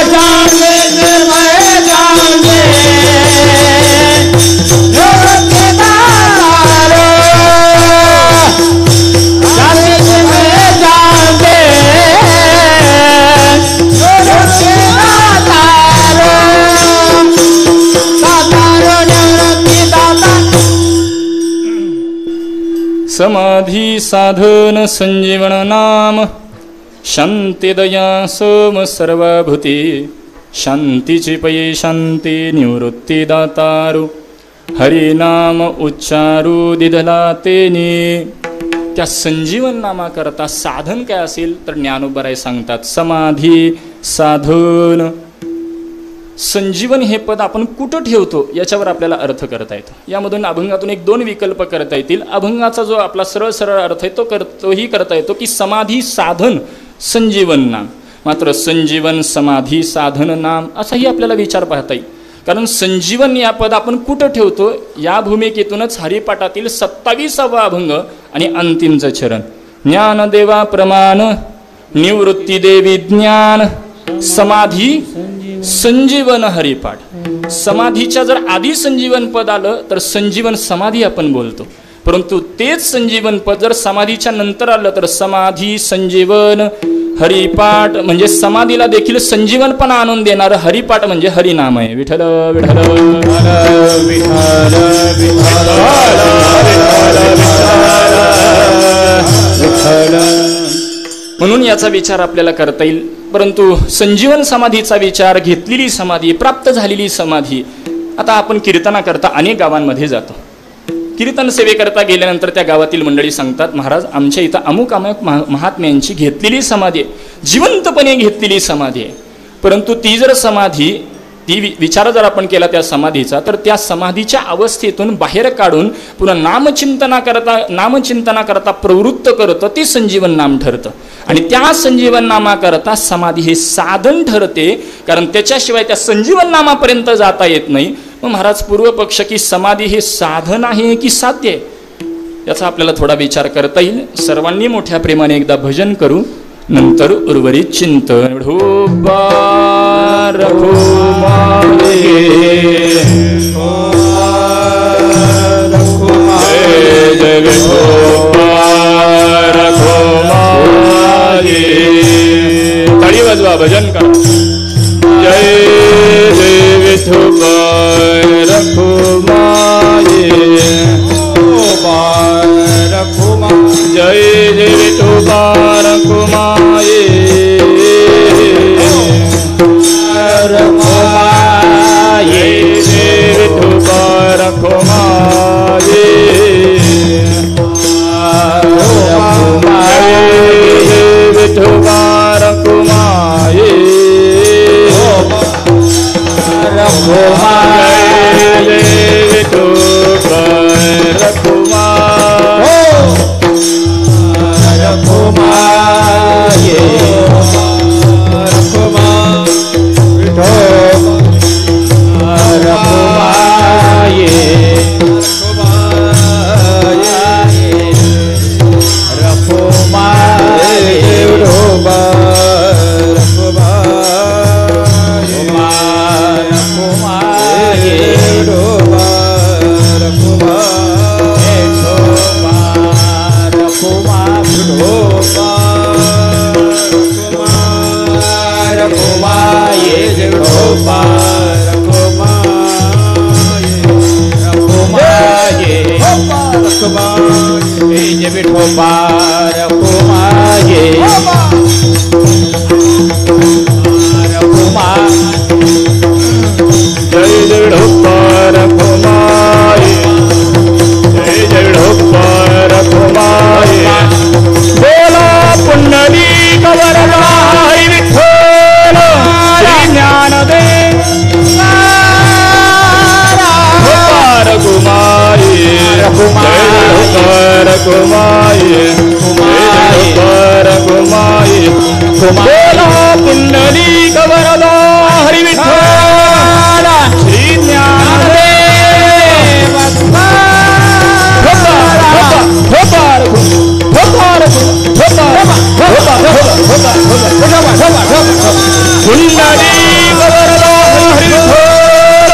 शांती निर्मय शांती निवृत्ती दातारो शांती निर्मय शांती निवृत्ती दातारो दातारो निवृत्ती दाता समाधी साधन संजीवन नाम शांती दया सम सर्वभूती शांतीची पै शांती निवृत्ती दातारू हरिनाम उच्चारू दिधला तेने. त्या संजीवन नामाकरता साधन काय असेल तर ज्ञानोबराय सांगतात समाधी साधन. संजीवन हे पद आपण कुठं ठेवतो याच्यावर आपल्याला अर्थ करता येतो. यामधून अभंगातून एक दोन विकल्प करता येतील. अभंगाचा जो आपला सरळ सरळ अर्थ आहे तोही करता येतो की समाधी साधन संजीवन नाम. मात्र संजीवन समाधी साधन नाम असाही आपल्याला विचार पाहता येईल. कारण संजीवन या पद आपण कुठं ठेवतो या भूमिकेतूनच हरिपाठातील 27वा अभंग आणि अंतिमचं चरण. ज्ञानदेवा प्रमाण निवृत्ती देवी ज्ञान समाधी संजीवन हरिपाठ. समाधीच्या जर आधी संजीवन पद आलं तर संजीवन समाधी आपण बोलतो. परंतु तेच संजीवन पद जर समाधीच्या नंतर आलं तर समाधी संजीवन हरिपाठ म्हणजे समाधीला देखील संजीवनपणा आणून देणारं हरिपाठ म्हणजे हरिनाम आहे. विठ्ठल विठ्ठल म्हणून याचा विचार आपल्याला करता येईल. परंतु संजीवन समाधीचा विचार, घेतलेली समाधी, प्राप्त झालेली समाधी. आता आपण कीर्तना करता अनेक गावांमध्ये जातो. कीर्तन सेवेकरता गेल्यानंतर त्या गावातील मंडळी सांगतात, महाराज आमच्या इथं अमुक अमुक महात्म्यांची घेतलेली समाधी आहे, जिवंतपणे घेतलेली समाधी आहे. परंतु ती जर समाधी विचार जर आपण केला त्या समाधीचा, तर त्या समाधीच्या अवस्थेतून बाहेर काढून पुन्हा नामचिंतना करता प्रवृत्त करतं ते संजीवन नाम ठरतं. आणि त्या संजीवन नामाकरता समाधी हे साधन ठरते, कारण त्याच्याशिवाय त्या संजीवन नामापर्यंत जाता येत नाही. मग महाराज पूर्व पक्ष की समाधी हे साधन आहे की साध्य आहे, याचा आपल्याला थोडा विचार करता येईल. सर्वांनी मोठ्या प्रेमाने एकदा भजन करू, नंतर उर्वरित चिंतन. तळी वाजवा, भजन करा. जय जय विठोबा रखुमाये, जय जय विठोबा रखुमाये, रखुमाये, जय विठोबा रखुमाये, जय विठोबा रखुमाये, रखुमाये, विठोबा रखुमाये, रखुमाये, बोला पुंडली कवरलाई विठ्ठल श्री ज्ञानदेव रघुमाये, रघुमाये, रघुमाये, बोला पुंडली कवरला हरि विठ्ठल श्री ज्ञानदेव पुंडली कवरला हरि विठ्ठल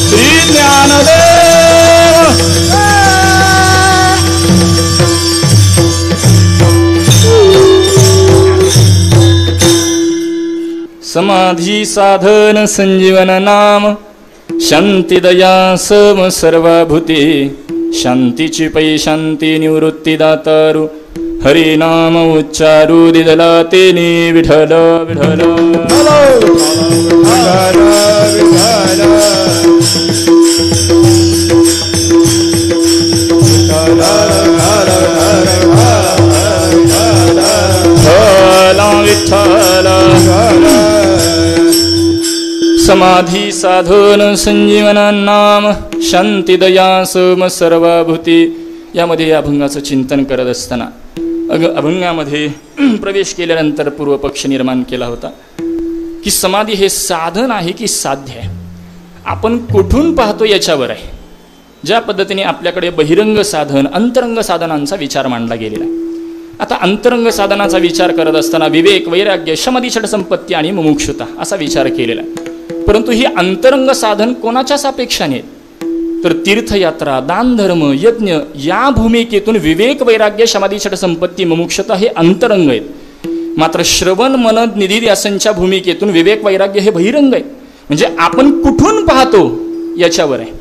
श्री ज्ञानदेव. समाधी साधन संजीवन नाम, शांती दया सम सर्वभूते, शांतीची पै शांती निवृत्ती दातारू, हरि नाम उच्चारू दिदला तेने विठ्ठल विठ्ठल. विठ्ठल समाधी साधन संजीवन नाम, शांती दया सम सर्वभूती. यामध्ये या अभंगाचं चिंतन करत असताना अभंगामध्ये प्रवेश केल्यानंतर पूर्वपक्ष निर्माण केला होता की समाधी हे साधन आहे की साध्य आहे, आपण कुठून पाहतो याच्यावर आहे. ज्या पद्धतीने आपल्याकडे बहिरंग साधन अंतरंग साधनांचा विचार मांडला गेलेला आहे. आता अंतरंग साधनाचा विचार करत असताना विवेक, वैराग्य, शमधी, षटसंपत्ती आणि मुमुक्षुता असा विचार केलेला आहे. परंतु ही अंतरंग साधन कोणाच्या सापेक्षाने, तर तीर्थयात्रा, दान, धर्म, यज्ञ या भूमिकेतून विवेक, वैराग्य, शमधी, षटसंपत्ती, मुमुक्षुता हे अंतरंग आहेत. मात्र श्रवण, मनन, निधी ध्यासांच्या भूमिकेतून विवेक, वैराग्य हे बहिरंग आहेत. म्हणजे आपण कुठून पाहतो याच्यावर आहे.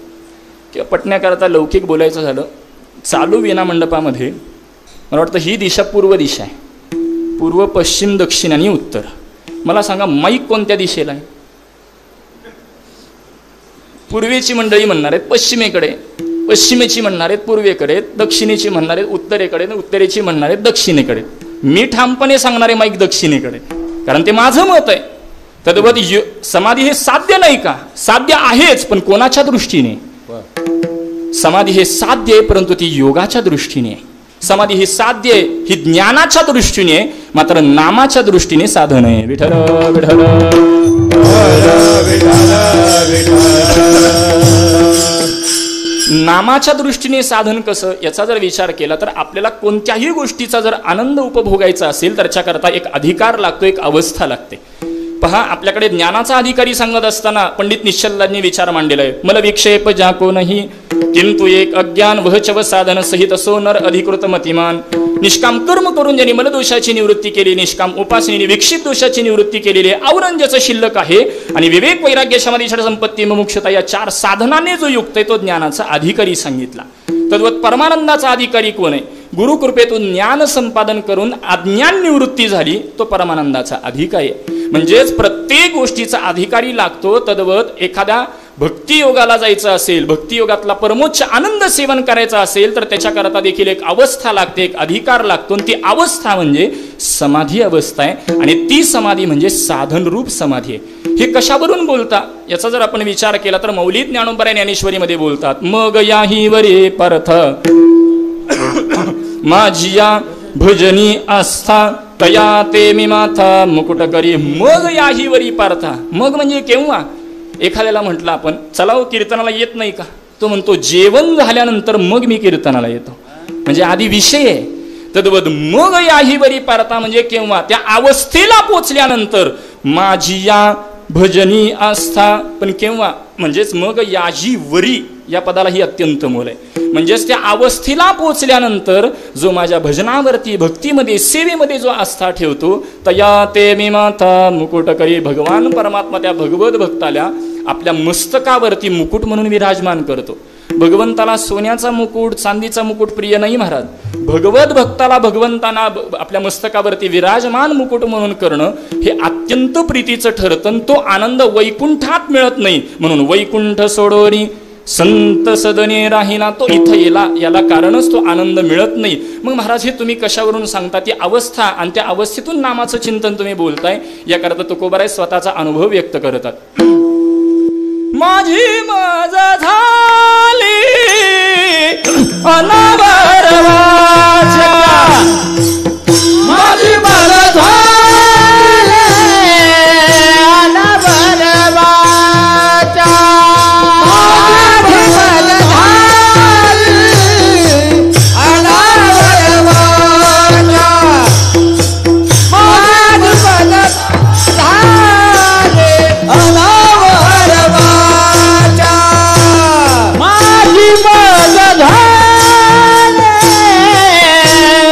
किंवा पटण्याकरता लौकिक बोलायचं झालं, चालू वीणा मंडपामध्ये मला वाटतं ही दिशा पूर्व दिशा आहे, पूर्व, पश्चिम, दक्षिण आणि उत्तर. मला सांगा माईक कोणत्या दिशेला आहे? पूर्वेची मंडळी म्हणणार आहेत पश्चिमेकडे, पश्चिमेची म्हणणार आहेत पूर्वेकडे, दक्षिणेची म्हणणार आहेत उत्तरेकडे, उत्तरेची म्हणणार आहेत दक्षिणेकडे. मी ठामपणे सांगणारे माईक दक्षिणेकडे, कारण ते माझं मत आहे. तद्वत समाधी हे साध्य नाही का? साध्य आहेच, पण कोणाच्या दृष्टीने? समाधी हे साध्य आहे, परंतु ती योगाच्या दृष्टीने आहे. समाधी ही साध्य आहे, ही ज्ञानाच्या दृष्टीने, मात्र नामाच्या दृष्टीने साधन आहे. विठ्ठल विठ्ठल नामाच्या दृष्टीने साधन कसं, याचा जर विचार केला तर आपल्याला कोणत्याही गोष्टीचा जर आनंद उपभोगायचा असेल तर त्याच्याकरता एक अधिकार लागतो, एक अवस्था लागते. पहा, आपल्याकडे ज्ञानाचा अधिकारी सांगत असताना पंडित निश्चलांनी विचार मांडलेला आहे. मला विक्षेप जाको नाही किंतु एक अज्ञान वहचव साधन सहित असो नर अधिकृत मतिमान. निष्काम कर्म करून ज्यांनी मलदोषाची निवृत्ती केली, निष्काम उपासनेने विक्षित दोषाची निवृत्ती केलेली आहे, आवरण ज्याचं शिल्लक आहे, आणि विवेक वैराग्य समाधी षड संपत्ती मुमुक्षता या 4 साधनाने जो युक्त आहे तो ज्ञानाचा अधिकारी सांगितला. तद्वत परमानंदाचा अधिकारी कोण आहे? गुरुकृपेतून ज्ञान संपादन करून अज्ञान निवृत्ती झाली तो परमानंदाचा अधिकारी आहे. म्हणजेच प्रत्येक गोष्टीचा अधिकारी लागतो. तद्वत एखाद्या भक्तियोगाला जायचं असेल, भक्तियोगातला परमोच्च आनंद सेवन करायचा असेल तर त्याच्याकरता देखील एक अवस्था लागते, एक अधिकार लागतो. ती अवस्था म्हणजे समाधी अवस्था आहे, आणि ती समाधी म्हणजे साधन रूप समाधी आहे. हे कशावरून बोलता याचा जर आपण विचार केला तर मौलिक ज्ञानोबराय ज्ञानेश्वरीमध्ये बोलतात, मग याही वरे परथ माझिया भजनी आस्था तया ते मी माथा मुकुट करी. मग याही वरी पार्था. मग म्हणजे केव्हा? एखाद्याला म्हटलं आपण चला हो कीर्तनाला येत नाही का? तो म्हणतो जेवण झाल्यानंतर मग मी कीर्तनाला येतो. म्हणजे आधी विषय आहे. तद्वत मग याही वरी पार्था म्हणजे केव्हा? त्या अवस्थेला पोचल्यानंतर माझी या भजनी आस्था. पण केव्हा? म्हणजेच मग याजी वरी या पदालाही अत्यंत मोल आहे. म्हणजेच त्या अवस्थेला पोचल्यानंतर जो माझ्या भजनावरती, भक्तीमध्ये, सेवेमध्ये जो आस्था ठेवतो, तया ते मी माथा मुकुट करी. भगवान परमात्मा त्या भगवत भक्ताला आपल्या मस्तकावरती मुकुट म्हणून विराजमान करतो. भगवंताला सोन्याचा मुकुट, चांदीचा मुकुट प्रिय नाही महाराज. भगवत भक्ताला भगवंताना आपल्या मस्तकावरती विराजमान मुकुट म्हणून करणं हे अत्यंत प्रीतीचं ठरतं. तो आनंद वैकुंठात मिळत नाही. म्हणून वैकुंठ सोडोनी संत सदने राहिला, तो इथं याला कारणच तो आनंद मिळत नाही. मग महाराज हे तुम्ही कशावरून सांगता? ती अवस्था, आणि त्या अवस्थेतून नामाचं चिंतन तुम्ही बोलताय. याकरता तुकोबाराय स्वतःचा अनुभव व्यक्त करतात. माझी मज झाली अनावरवाच्या, माझी मज झाली अनावरवाच्या, माझी मज झाली अनावरवाच्या, माझी मज झाली अनावरवाच्या, माझी मज झाली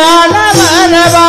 अनावरवाच्या.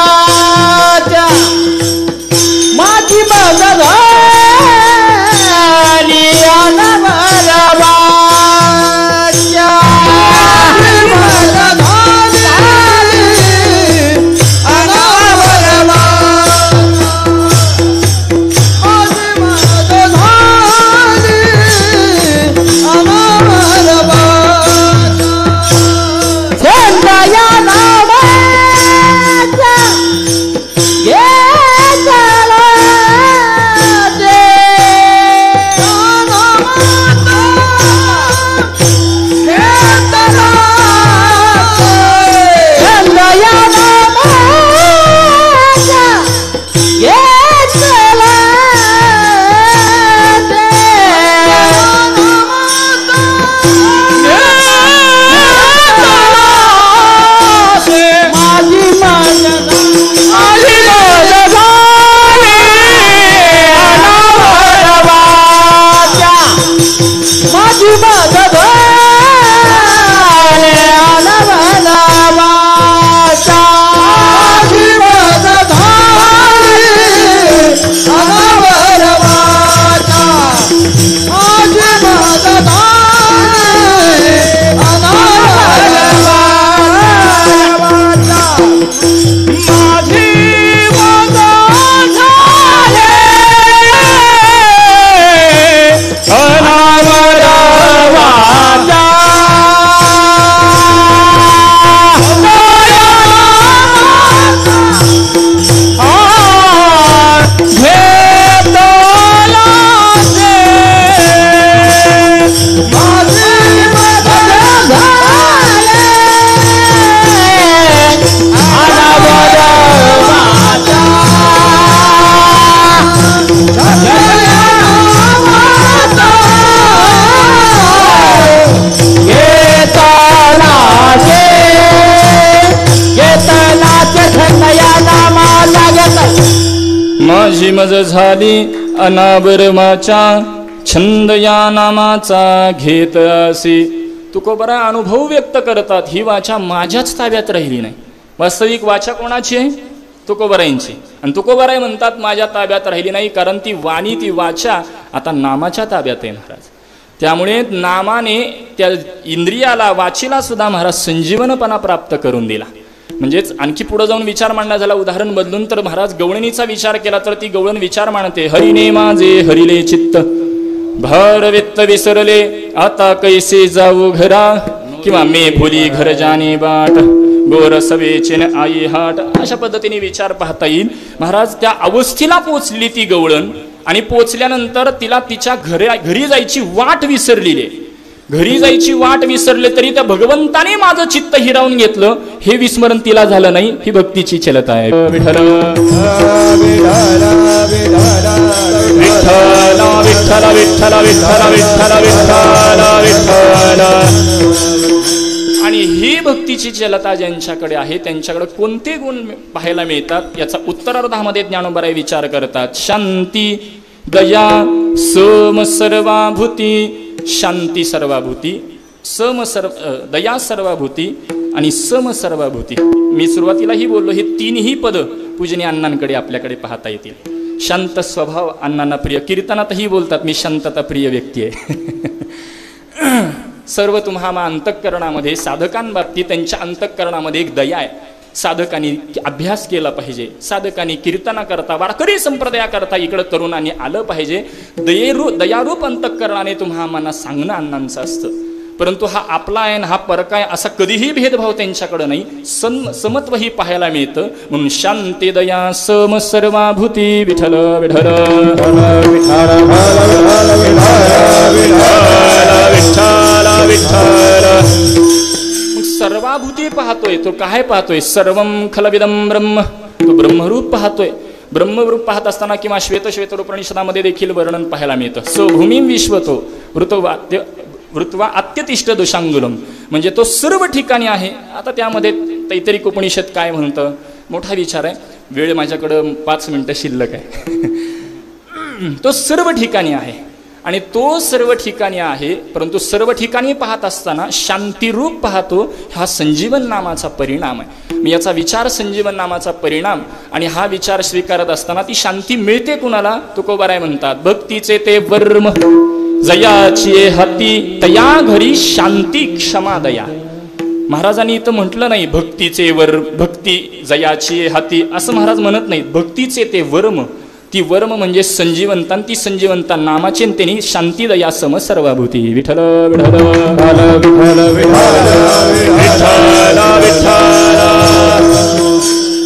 माझी मज झाली अनाबरमाच्या छंद या नामाचा घेत असे. तुकोबरा अनुभव व्यक्त करतात, ही वाचा माझ्याच ताब्यात राहिली नाही. वास्तविक वाचा कोणाची आहे? तुकोबरायांची. आणि तुकोबराय म्हणतात माझ्या ताब्यात राहिली नाही, कारण ती वाणी, ती वाचा आता नामाच्या ताब्यात आहे महाराज. त्यामुळे नामाने त्या इंद्रियाला, वाचीला सुद्धा महाराज संजीवनपणा प्राप्त करून दिला. म्हणजेच आणखी पुढे जाऊन विचार मांडला झाला, उदाहरण बदलून तर महाराज गवळणीचा विचार केला तर ती गवळण विचार मांडते, हरिने माझे हरिले चित्त भर वित्त विसरले आता कैसे जाऊ घरा, किंवा मे भुली घर जाणे बाट गोर सवेचे आई हाट. अशा पद्धतीने विचार पाहता येईल. महाराज त्या अवस्थेला पोचली ती गवळण, आणि पोचल्यानंतर तिला तिच्या घरी जायची वाट विसरलेली. घरी जायची वाट विसरले तरी त्या भगवंताने माझं चित्त हिरावून घेतलं, हे विस्मरण तिला झालं नाही. ही भक्तीची चलता आहे. विठ्ठल विठ्ठल विठ्ठल विठ्ठल विठ्ठल विठ्ठल विठ्ठल. आणि ही भक्तीची चलता ज्यांच्याकडे आहे त्यांच्याकडे कोणते गुण पाहायला मिळतात, याचा उत्तरार्धामध्ये ज्ञानोबराय विचार करतात. शांती, दया, सम सर्वाभूती. शांती सर्वाभूती, दया सर्वाभूती आणि सम सर्वाभूती. मी सुरुवातीलाही बोललो, हे तीनही पद पूजनीय अण्णांकडे आपल्याकडे पाहता येतील. शांत स्वभाव अण्णांना प्रिय. कीर्तनातही बोलतात मी शांतता प्रिय व्यक्ती आहे. सर्व तुम्हा अंतःकरणामध्ये, साधकांबाबतीत त्यांच्या अंतःकरणामध्ये एक दया आहे. साधकांनी अभ्यास केला पाहिजे. साधकांनी कीर्तना करता, वारकरी संप्रदाया करता इकडं तरुणांनी आलं पाहिजे. दयारूप अंतःकरणाने तुम्हा मना सांगणं अण्णांचं असतं. परंतु हा आपला आहे हा परका आहे असा कधीही भेदभाव त्यांच्याकडे नाही. समत्वही पाहायला मिळतं. म्हणून शांती, दया, सम सर्वाभूती. विठ्ठल विठ्ठल विठ्ठल विठ्ठल. सर्वाभूती पाहतोय तो काय पाहतोय? सर्वम खलविदम ब्रह्म. तो ब्रह्मरूप पाहतोय. ब्रह्मरूप पाहत असताना किंवा श्वेत उपनिषदामध्ये देखील वर्णन पाहायला मिळतं. स्वभूमीम विश्वतो वृत्वा अत्यतिष्ठ दोषांगुलम. म्हणजे तो सर्व ठिकाणी आहे. आता त्यामध्ये तैतरिक उपनिषद काय म्हणतं, मोठा विचार आहे. वेळ माझ्याकडं 5 मिनिटं शिल्लक आहे. तो सर्व ठिकाणी आहे आणि तो सर्व ठिकाणी आहे, परंतु सर्व ठिकाणी पाहत असताना शांतिरूप पाहतो. हा संजीवन नामाचा परिणाम आहे. मी याचा विचार संजीवन नामाचा परिणाम, आणि हा विचार स्वीकारत असताना ती शांती मिळते कुणाला? तुकोबाराय म्हणतात, भक्तीचे ते वर्म जयाची हाती तया घरी शांती क्षमा दया. महाराजांनी इथं म्हटलं नाही भक्तीचे वर, भक्ती जयाची हाती असं महाराज म्हणत नाहीत. भक्तीचे ते वर्म, ती वर्म म्हणजे संजीवंता. ती संजीवंता नामाचे त्यांनी शांती, दया, सम सर्वाभूती. विठ्ठल विठ्ठल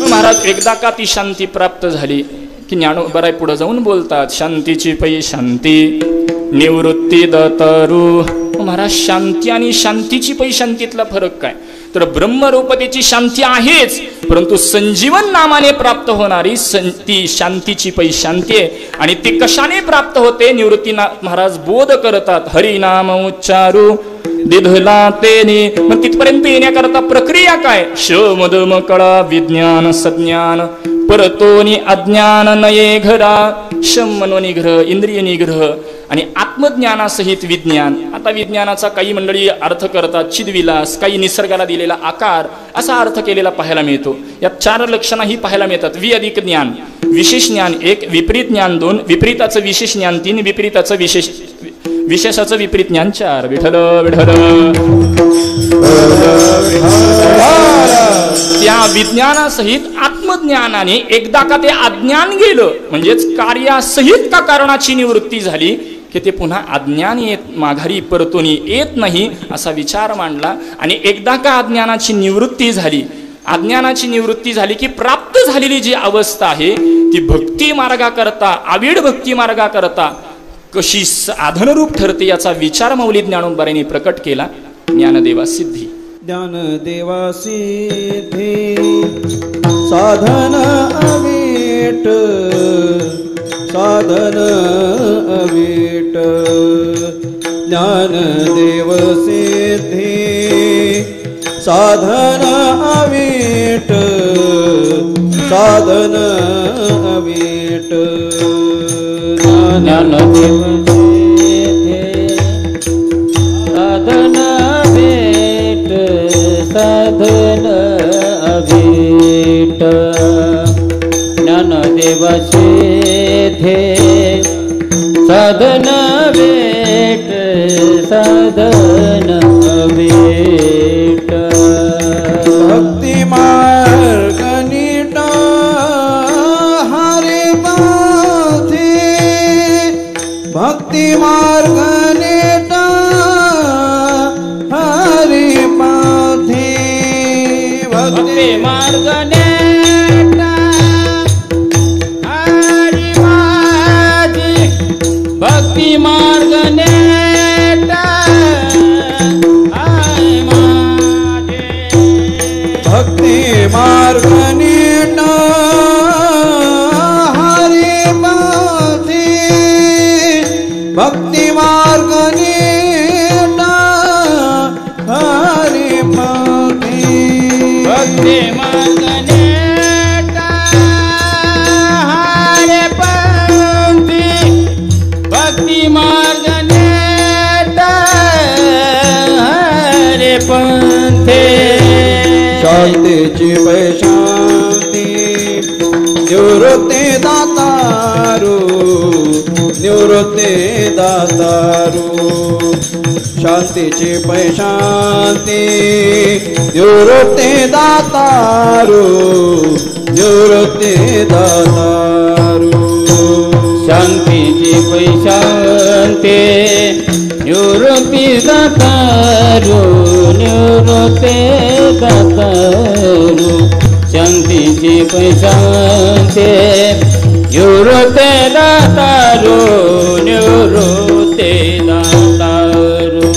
महाराज एकदा का ती शांती प्राप्त झाली की ज्ञानोबराय पुढे जाऊन बोलतात, शांतीची पै शांती निवृत्ती दतरू. महाराज शांती आणि शांतीची पै शांतीतला फरक काय? तर ब्रह्मरूपतेची शांती आहेच, परंतु संजीवन नामाने प्राप्त होणारी ती शांतीची पै शांती आहे. आणि ती कशाने प्राप्त होते? निवृत्तीनाथ महाराज बोध करतात, हरिनाम उच्चारू दिधला तेने. मग तिथपर्यंत येण्याकरता प्रक्रिया काय? शमदम कळा विज्ञान सज्ञान परतोनी अज्ञान नये घरा. शम मनोनिग्रह, इंद्रिय निग्रह आणि आत्मज्ञानासहित विज्ञान. आता विज्ञानाचा काही मंडळी अर्थ करतात चिदविलास, काही निसर्गाला दिलेला आकार असा अर्थ केलेला पाहायला मिळतो. यात 4 लक्षणंही पाहायला मिळतात. अधिक ज्ञान, विशेष ज्ञान 1, विपरीत ज्ञान 2, विपरीताचं विशेष ज्ञान 3, विपरीताचं विशेषाचं विपरीत ज्ञान 4. विठ्ठल विठ्ठल. त्या विज्ञानासहित आत्मज्ञानाने एकदा का ते अज्ञान गेलं, म्हणजेच कार्यासहित का कारणाची निवृत्ती झाली की ते पुन्हा अज्ञान माघारी परतोनी येत नाही असा विचार मांडला. आणि एकदा का अज्ञानाची निवृत्ती झाली, अज्ञानाची निवृत्ती झाली की प्राप्त झालेली जी अवस्था आहे ती भक्ती मार्गाकरता, आविड भक्ती मार्गाकरता कशी साधनरूप ठरते याचा विचार मौली ज्ञानोबरायांनी प्रकट केला. ज्ञानदेवा सिद्धी. ज्ञानदेवा सिद्धी साधन अवीट, साधन अवीट. ज्ञानदेव सिद्धी साधन अवीट, साधन अवीट ज्ञानदेव साधन भेट साधन अभीट ज्ञानदेवाचे थे साधन भेट साधन अभीट भक्ती मार्ग नीट हरे पाथे भक्ती मार्ग नीट हरे पाथे भक्ती मार्ग नेट हरि माझी भक्ती मार्ग नेट हरि माझी भक्ती मार्ग नीट हरे पाथे भक्ती मार्ग नीट हरे पाथे भक्ती मार्ग नेट हरे पंथी भक्ती मार्ग नेट हरे पंथे शांतीची पैशांती निवृत्ती दातारू निवृत्ती दातारू शांतीची पैशांती निवृत्ती दातारू निवृत्ती दातारू शांतीची पैशांते निवृत्ती दातारू निवृत्ती दातारू शांतीची पैशांते निवृत्ती दातारू निवृत्ती दातारू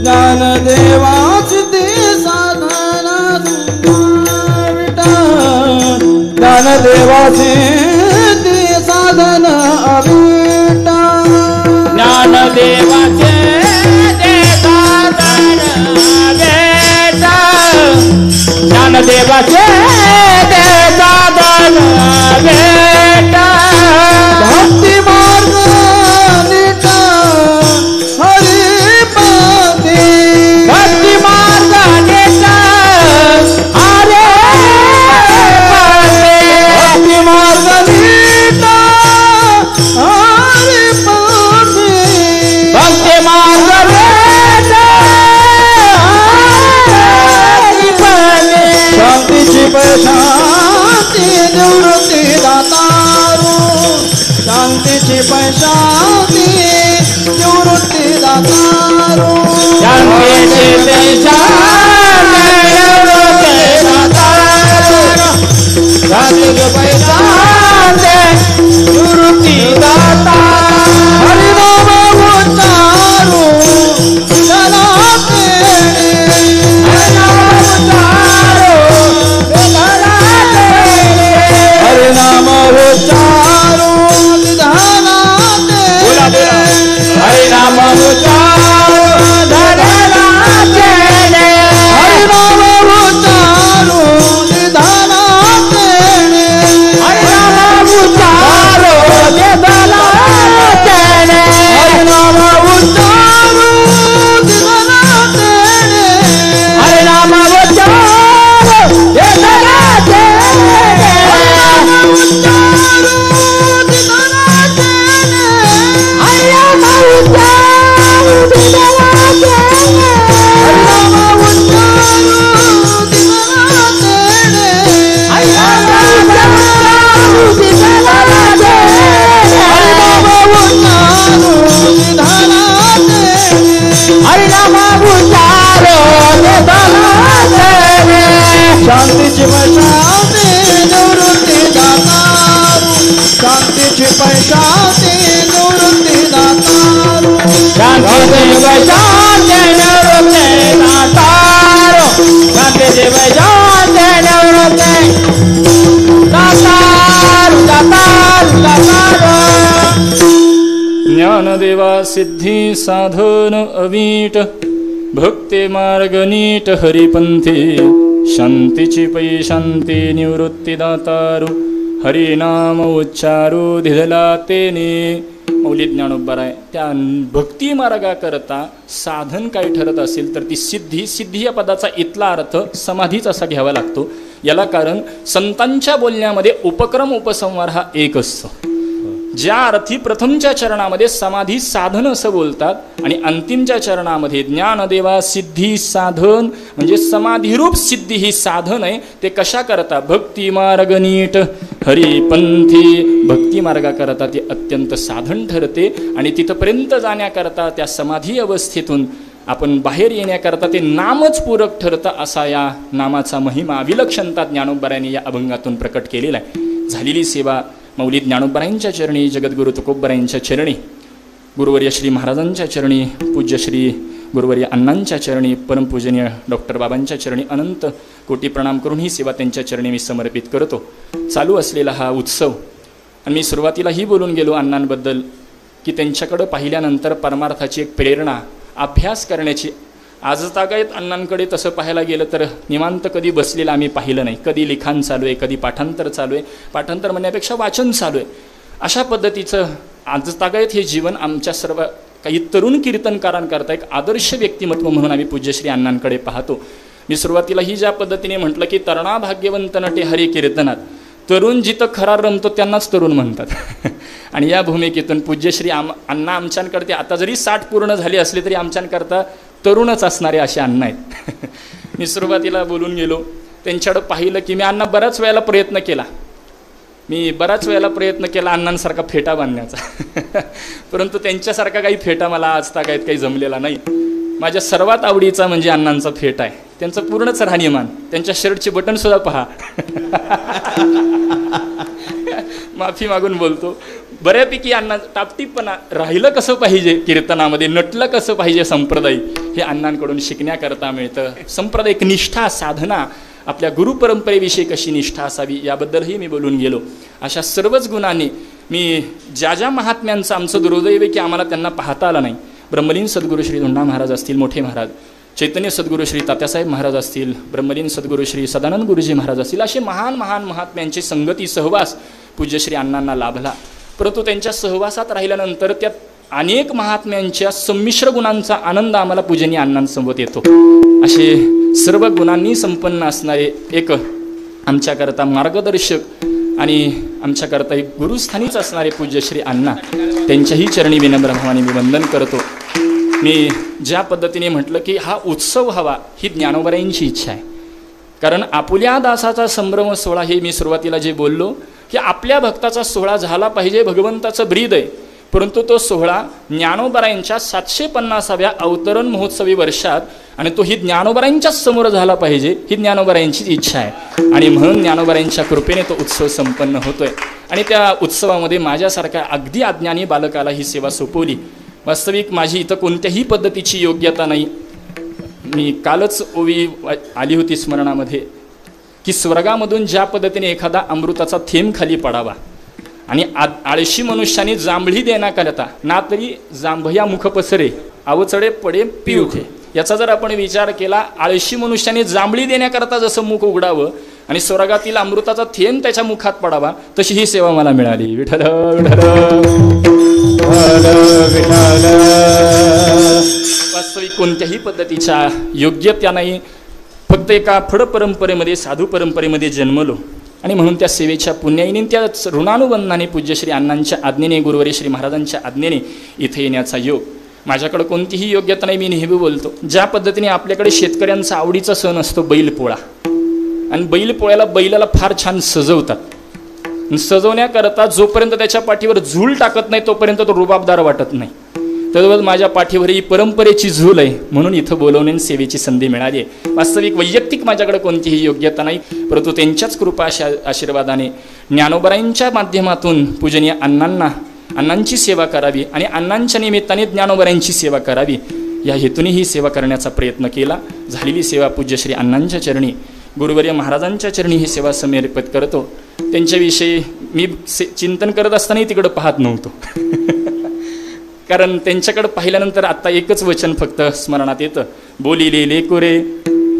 ज्ञानदेवाचे ते साधन ज्ञानदेवाचे ते साधन अवीट ज्ञानदेवाचे ते साधन भेट ज्ञानदेवाचे ते साधन भेट भक्ती मार्ग नीट हरे पाथे भक्ती मार्ग नेट हरे पाथे भक्ती मार्ग नीट हरे पाथे भक्ती मार्ग नेट हरे पाथे शांतीची पैशांती निवृत्ती दातारू शांतीची पैशांती निवृत्ती दातारू शांतीची पैशांती निवृत्ती दातारू शांतीची पैशांती निवृत्ती दातारू हरिनाम उच्चारू धनाते हरिनाम उच्चारू धनाते हरिनाम उच्चारो धनाते हरिनाम उच्चारू धनाते हरिनाम उच्चारो धनाते हरिनाम उच्चारू धनाते हरिनाम उच्चारो धनाते शांतीची पैशांती निवृत्ती दातारू शांतीची पैशांती निवृत्ती दातारू शांतीची पैशांती निवृत्ती दातारू शांतीची पैशांती निवृत्ती दातारू दातारू दातारू ज्ञानदेवा सिद्धी साधन अवीट भक्ती मार्ग नीट हरिपंथी शांतीची पै शांती निवृत्ती दातारू हरिनाम उच्चारू धिजला तेने. मौली ज्ञानोबराय त्या भक्ती मार्गाकरता साधन काय ठरत असेल तर ती सिद्धी या पदाचा इथला अर्थ समाधीच असा घ्यावा लागतो. याला कारण संतांच्या बोलण्यामध्ये उपक्रम उपसंहार हा एक असतो. ज्या अर्थी प्रथमच्या चरणामध्ये समाधी साधन असं बोलतात आणि अंतिमच्या चरणामध्ये ज्ञानदेवा सिद्धी साधन म्हणजे समाधीरूप सिद्धी ही साधन आहे. ते कशा करता? भक्ती मार्ग नीट हरिपंथी. भक्ती मार्गाकरता ती अत्यंत साधन ठरते आणि तिथपर्यंत जाण्याकरता त्या समाधी अवस्थेतून आपण बाहेर येण्याकरता ते नामच पूरक ठरतं. असा या नामाचा महिमा विलक्षणता ज्ञानोबरायांनी या अभंगातून प्रकट केलेला आहे. झालेली सेवा मौली ज्ञानोबरायांच्या चरणी, जगद्गुरु तुकोबरायांच्या चरणी, गुरुवर्य श्री महाराजांच्या चरणी, पूज्य श्री गुरुवर्य अण्णांच्या चरणी, परमपूजनीय डॉक्टर बाबांच्या चरणी अनंत कोटी प्रणाम करून ही सेवा त्यांच्या चरणी मी समर्पित करतो. चालू असलेला हा उत्सव, आणि मी सुरुवातीलाही बोलून गेलो अण्णांबद्दल की त्यांच्याकडं पाहिल्यानंतर परमार्थाची एक प्रेरणा, अभ्यास करण्याची. आजतागायत अण्णांकडे तसं पाहायला गेलं तर निवांत कधी बसलेलं आम्ही पाहिलं नाही. कधी लिखाण चालू आहे, कधी पाठांतर चालू आहे, पाठांतर म्हणण्यापेक्षा वाचन चालू आहे. अशा पद्धतीचं आजतागायत हे जीवन आमच्या सर्व काही तरुण कीर्तनकारांकरता एक आदर्श व्यक्तिमत्व म्हणून आम्ही पूज्यश्री अण्णांकडे पाहतो. मी सुरुवातीलाही ज्या पद्धतीने म्हटलं की तरणा भाग्यवंत नटे हरी कीर्तनात, तरुण जिथं खरा रमतो त्यांनाच तरुण म्हणतात. आणि या भूमिकेतून पूज्यश्री अण्णा आमच्याकडे आता जरी 60 पूर्ण झाली असली तरी आमच्याकरता तरुणच असणारे असे अण्णा आहेत. मी सुरुवातीला बोलून गेलो, त्यांच्याकडं पाहिलं की मी बऱ्याच वेळेला प्रयत्न केला अण्णांसारखा फेटा बांधण्याचा. परंतु त्यांच्यासारखा काही फेटा मला आजतागायत काही जमलेला नाही. माझ्या सर्वात आवडीचा म्हणजे अण्णांचा फेटा आहे. त्यांचं पूर्णच राहणीमान, त्यांच्या शर्टचे बटन सुद्धा पहा. माफी मागून बोलतो, बऱ्यापैकी अण्णा टापटीपणा राहिलं कसं पाहिजे कीर्तनामध्ये, नटलं कसं पाहिजे संप्रदाय, हे अण्णांकडून शिकण्याकरता मिळतं. सांप्रदायिक निष्ठा, साधना, आपल्या गुरुपरंपरेविषयी कशी निष्ठा असावी याबद्दलही मी बोलून गेलो. अशा सर्वच गुणांनी मी ज्या महात्म्यांचं आमचं दुर्दैव आहे की आम्हाला त्यांना पाहता आलं नाही. ब्रह्मलीन सद्गुरू श्री धोंडा महाराज असतील, मोठे महाराज, चैतन्य सद्गुरू श्री तात्यासाहेब महाराज असतील, ब्रह्मलीन सद्गुरू श्री सदानंद गुरुजी महाराज असतील, असे महान महान महात्म्यांची संगती सहवास पूज्यश्री अण्णांना लाभला. परंतु त्यांच्या सहवासात राहिल्यानंतर त्या अनेक महात्म्यांच्या संमिश्र गुणांचा आनंद आम्हाला पूजनीय अण्णांसोबत येतो. असे सर्व गुणांनी संपन्न असणारे एक आमच्याकरता मार्गदर्शक आणि आमच्याकरता एक गुरुस्थानीच असणारे पूज्यश्री अण्णा, त्यांच्याही चरणी विनम्र भावाने मी वंदन करतो. मी ज्या पद्धतीने म्हटलं की हा उत्सव हवा ही ज्ञानोबरायांची इच्छा आहे. कारण आपुल्या दासाचा संभ्रम सोहळा, हे मी सुरुवातीला जे बोललो की आपल्या भक्ताचा सोहळा झाला पाहिजे, भगवंताचं ब्रीद आहे. परंतु तो सोहळा ज्ञानोबरायांच्या 750व्या अवतरण महोत्सवी वर्षात, आणि तो ही ज्ञानोबरायांच्याच समोर झाला पाहिजे, ही ज्ञानोबरायांचीच इच्छा आहे. आणि म्हणून ज्ञानोबरायांच्या कृपेने तो उत्सव संपन्न होतोय. आणि त्या उत्सवामध्ये माझ्यासारख्या अगदी अज्ञानी बालकाला ही सेवा सोपवली. वास्तविक माझी इथं कोणत्याही पद्धतीची योग्यता नाही. मी कालच ओवी आली होती स्मरणामध्ये की स्वर्गामधून ज्या पद्धतीने एखादा अमृताचा थेंब खाली पडावा आणि आळशी मनुष्याने जांभळी देण्याकरता ना तरी जांभया मुख पसरे अवचडे पडे पिउठे, याचा जर आपण विचार केला, आळशी मनुष्याने जांभळी देण्याकरता जसं मुख उघडावं आणि स्वर्गातील अमृताचा थेंब त्याच्या मुखात पडावा, तशी ही सेवा मला मिळाली. विठ्ठल वास्तविक कोणत्याही पद्धतीच्या योग्यता नाही. फक्त एका फड परंपरेमध्ये, साधू परंपरेमध्ये जन्मलो आणि म्हणून त्या सेवेच्या पुण्याईने, त्या ऋणानुबंधाने पूज्यश्री अण्णांच्या आज्ञेने, गुरुवर्य श्री महाराजांच्या आज्ञेने इथे येण्याचा योग. माझ्याकडे कोणतीही योग्यता नाही. मी नेहमी बोलतो, ज्या पद्धतीने आपल्याकडे शेतकऱ्यांचा आवडीचा सण असतो बैलपोळा, आणि बैलपोळ्याला बैलाला फार छान सजवतात. सजवण्याकरता जोपर्यंत त्याच्या पाठीवर झूल टाकत नाही तोपर्यंत तो रुबाबदार वाटत नाही. तद्वत माझ्या पाठीवर ही परंपरेची झूल आहे, म्हणून इथं बोलवणे सेवेची संधी मिळाली आहे. वास्तविक वैयक्तिक माझ्याकडे कोणतीही योग्यता नाही, परंतु त्यांच्याच कृपा आशीर्वादाने ज्ञानोबरायांच्या माध्यमातून पूजनीय अण्णांची सेवा करावी आणि अण्णांच्या निमित्ताने ज्ञानोबरायांची सेवा करावी, या हेतूने ही सेवा करण्याचा प्रयत्न केला. झालेली सेवा पूज्यश्री अण्णांच्या चरणी, गुरुवर्य महाराजांच्या चरणी ही सेवा समर्पित करतो. त्यांच्याविषयी मी चिंतन करत असतानाही तिकडं पाहत नव्हतो. कारण त्यांच्याकडे पाहिल्यानंतर आत्ता एकच वचन फक्त स्मरणात येतं, बोलिले लेकुरे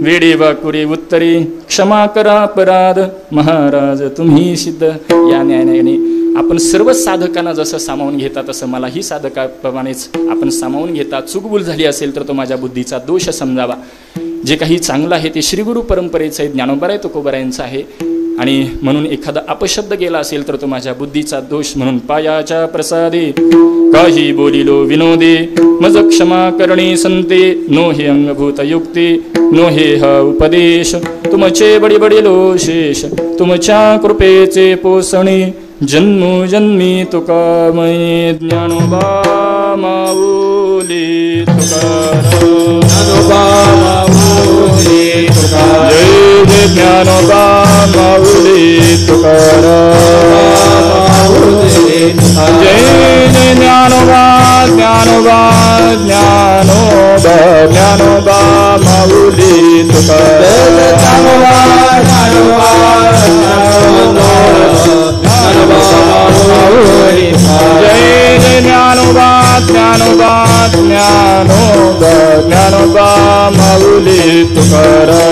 वेडी वाकुरी उत्तरी क्षमा करा अपराध महाराज तुम्ही सिद्ध. या न्यायाने आपण सर्व साधकांना जसं सामावून घेता तसं मलाही साधकाप्रमाणेच आपण सामावून घेता. चूकभूल झाली असेल तर तो माझ्या बुद्धीचा दोष समजावा. जे काही चांगलं आहे ते श्रीगुरु परंपरेचं आहे, ज्ञानोबाराय तुकोबारायांचं आहे. आणि म्हणून एखादा अपशब्द गेला असेल तर तो माझ्या बुद्धीचा दोष. म्हणून पायाच्या प्रसादे काही बोलिलो विनोदे मज क्षमा करणे संते. नो हे अंगभूत युक्ती नो हे हा उपदेश तुमचे बडी बडिलो शेष तुमच्या कृपेचे पोषणे जन्मोजन्मी तुकामये. ज्ञानोबा माऊली तुकाराम ज्ञानोबा माऊली तुकाराम. जय जय ज्ञानोबा माऊली तुकाराम. जय जय ज्ञानोबा ज्ञानोबा ज्ञानोबा ज्ञानोबा माऊली तुकाराम. जय जय ज्ञानोबा ज्ञानोबा ज्ञानोबा ज्ञानोबा माऊली तुकाराम.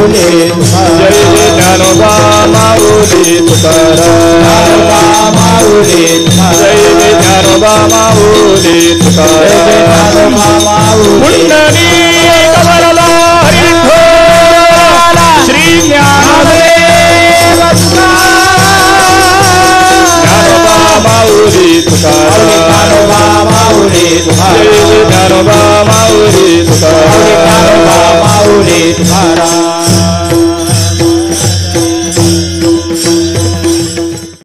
जय जय ज्ञानोबा माऊली तुकाराम. जय जय ज्ञानोबा माऊली तुकाराम. पुंडली कमलला हरिठोला श्री ज्ञानदेव ज्ञानोबा माऊली तुकाराम. जय जय ज्ञानोबा माऊली तुकाराम.